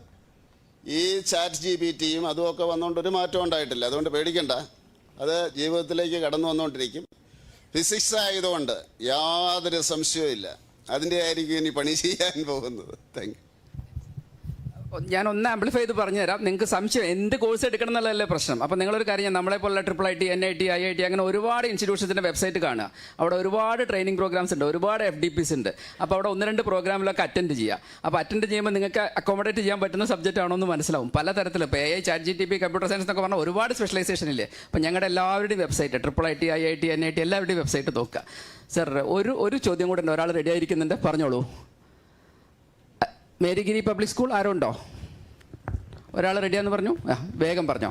ഈ ചാറ്റ് GPTയും അതുമൊക്കെ വന്നുകൊണ്ട് ഒരു മാറ്റം ഉണ്ടായിട്ടില്ല. അതുകൊണ്ട് പേടിക്കണ്ട, അത് ജീവിതത്തിലേക്ക് കടന്നു വന്നുകൊണ്ടിരിക്കും. ഫിസിക്സ് ആയതുകൊണ്ട് യാതൊരു സംശയവും ഇല്ല, അതിൻ്റെ ആയിരിക്കും ഇനി പണി ചെയ്യാൻ പോകുന്നത്. Thank you. ഞാൻ ഒന്ന് ആംപ്ലിഫൈ ചെയ്ത് പറഞ്ഞുതരാം. നിങ്ങൾക്ക് സംശയം എന്ത് കോഴ്സ് എടുക്കണം എന്നുള്ളതല്ലേ പ്രശ്നം. അപ്പോൾ നിങ്ങളൊരു കാര്യം, നമ്മളെ പോലുള്ള IIIT, NIT, IIT അങ്ങനെ ഒരുപാട് ഇൻസ്റ്റിറ്റ്യൂഷൻസിൻ്റെ വെബ്സൈറ്റ് കാണുക. അവിടെ ഒരുപാട് ട്രെയിനിങ് പ്രോഗ്രാംസ് ഉണ്ട്, ഒരുപാട് FDPs ഉണ്ട്. അപ്പോൾ അവിടെ 1-2 പ്രോഗ്രാമിലൊക്കെ അറ്റൻഡ് ചെയ്യുക. അപ്പോൾ അറ്റൻഡ് ചെയ്യുമ്പോൾ നിങ്ങൾക്ക് അക്കോമഡേറ്റ് ചെയ്യാൻ പറ്റുന്ന സബ്ജക്റ്റ് ആണോ എന്ന് മനസ്സിലാവും. പലതരത്തിൽ ഇപ്പോൾ AI, chat GTP, computer science എന്നൊക്കെ പറഞ്ഞാൽ ഒരുപാട് സ്പെഷ്യലൈസേഷൻ ഇല്ലേ. അപ്പോൾ ഞങ്ങളുടെ എല്ലാവരുടെയും വെബ്സൈറ്റ്, IIIT, IIT, NIT എല്ലാവരുടെയും വെബ്സൈറ്റ് നോക്കുക. സർ, ഒരു ചോദ്യം കൂടെ ഉണ്ട്. ഒരാൾ റെഡി ആയിരിക്കുന്നുണ്ട്, പറഞ്ഞോളൂ. മേരിഗിരി പബ്ലിക് സ്കൂൾ ആരുണ്ടോ? ഒരാൾ റെഡിയാന്ന് പറഞ്ഞു, വേഗം പറഞ്ഞോ.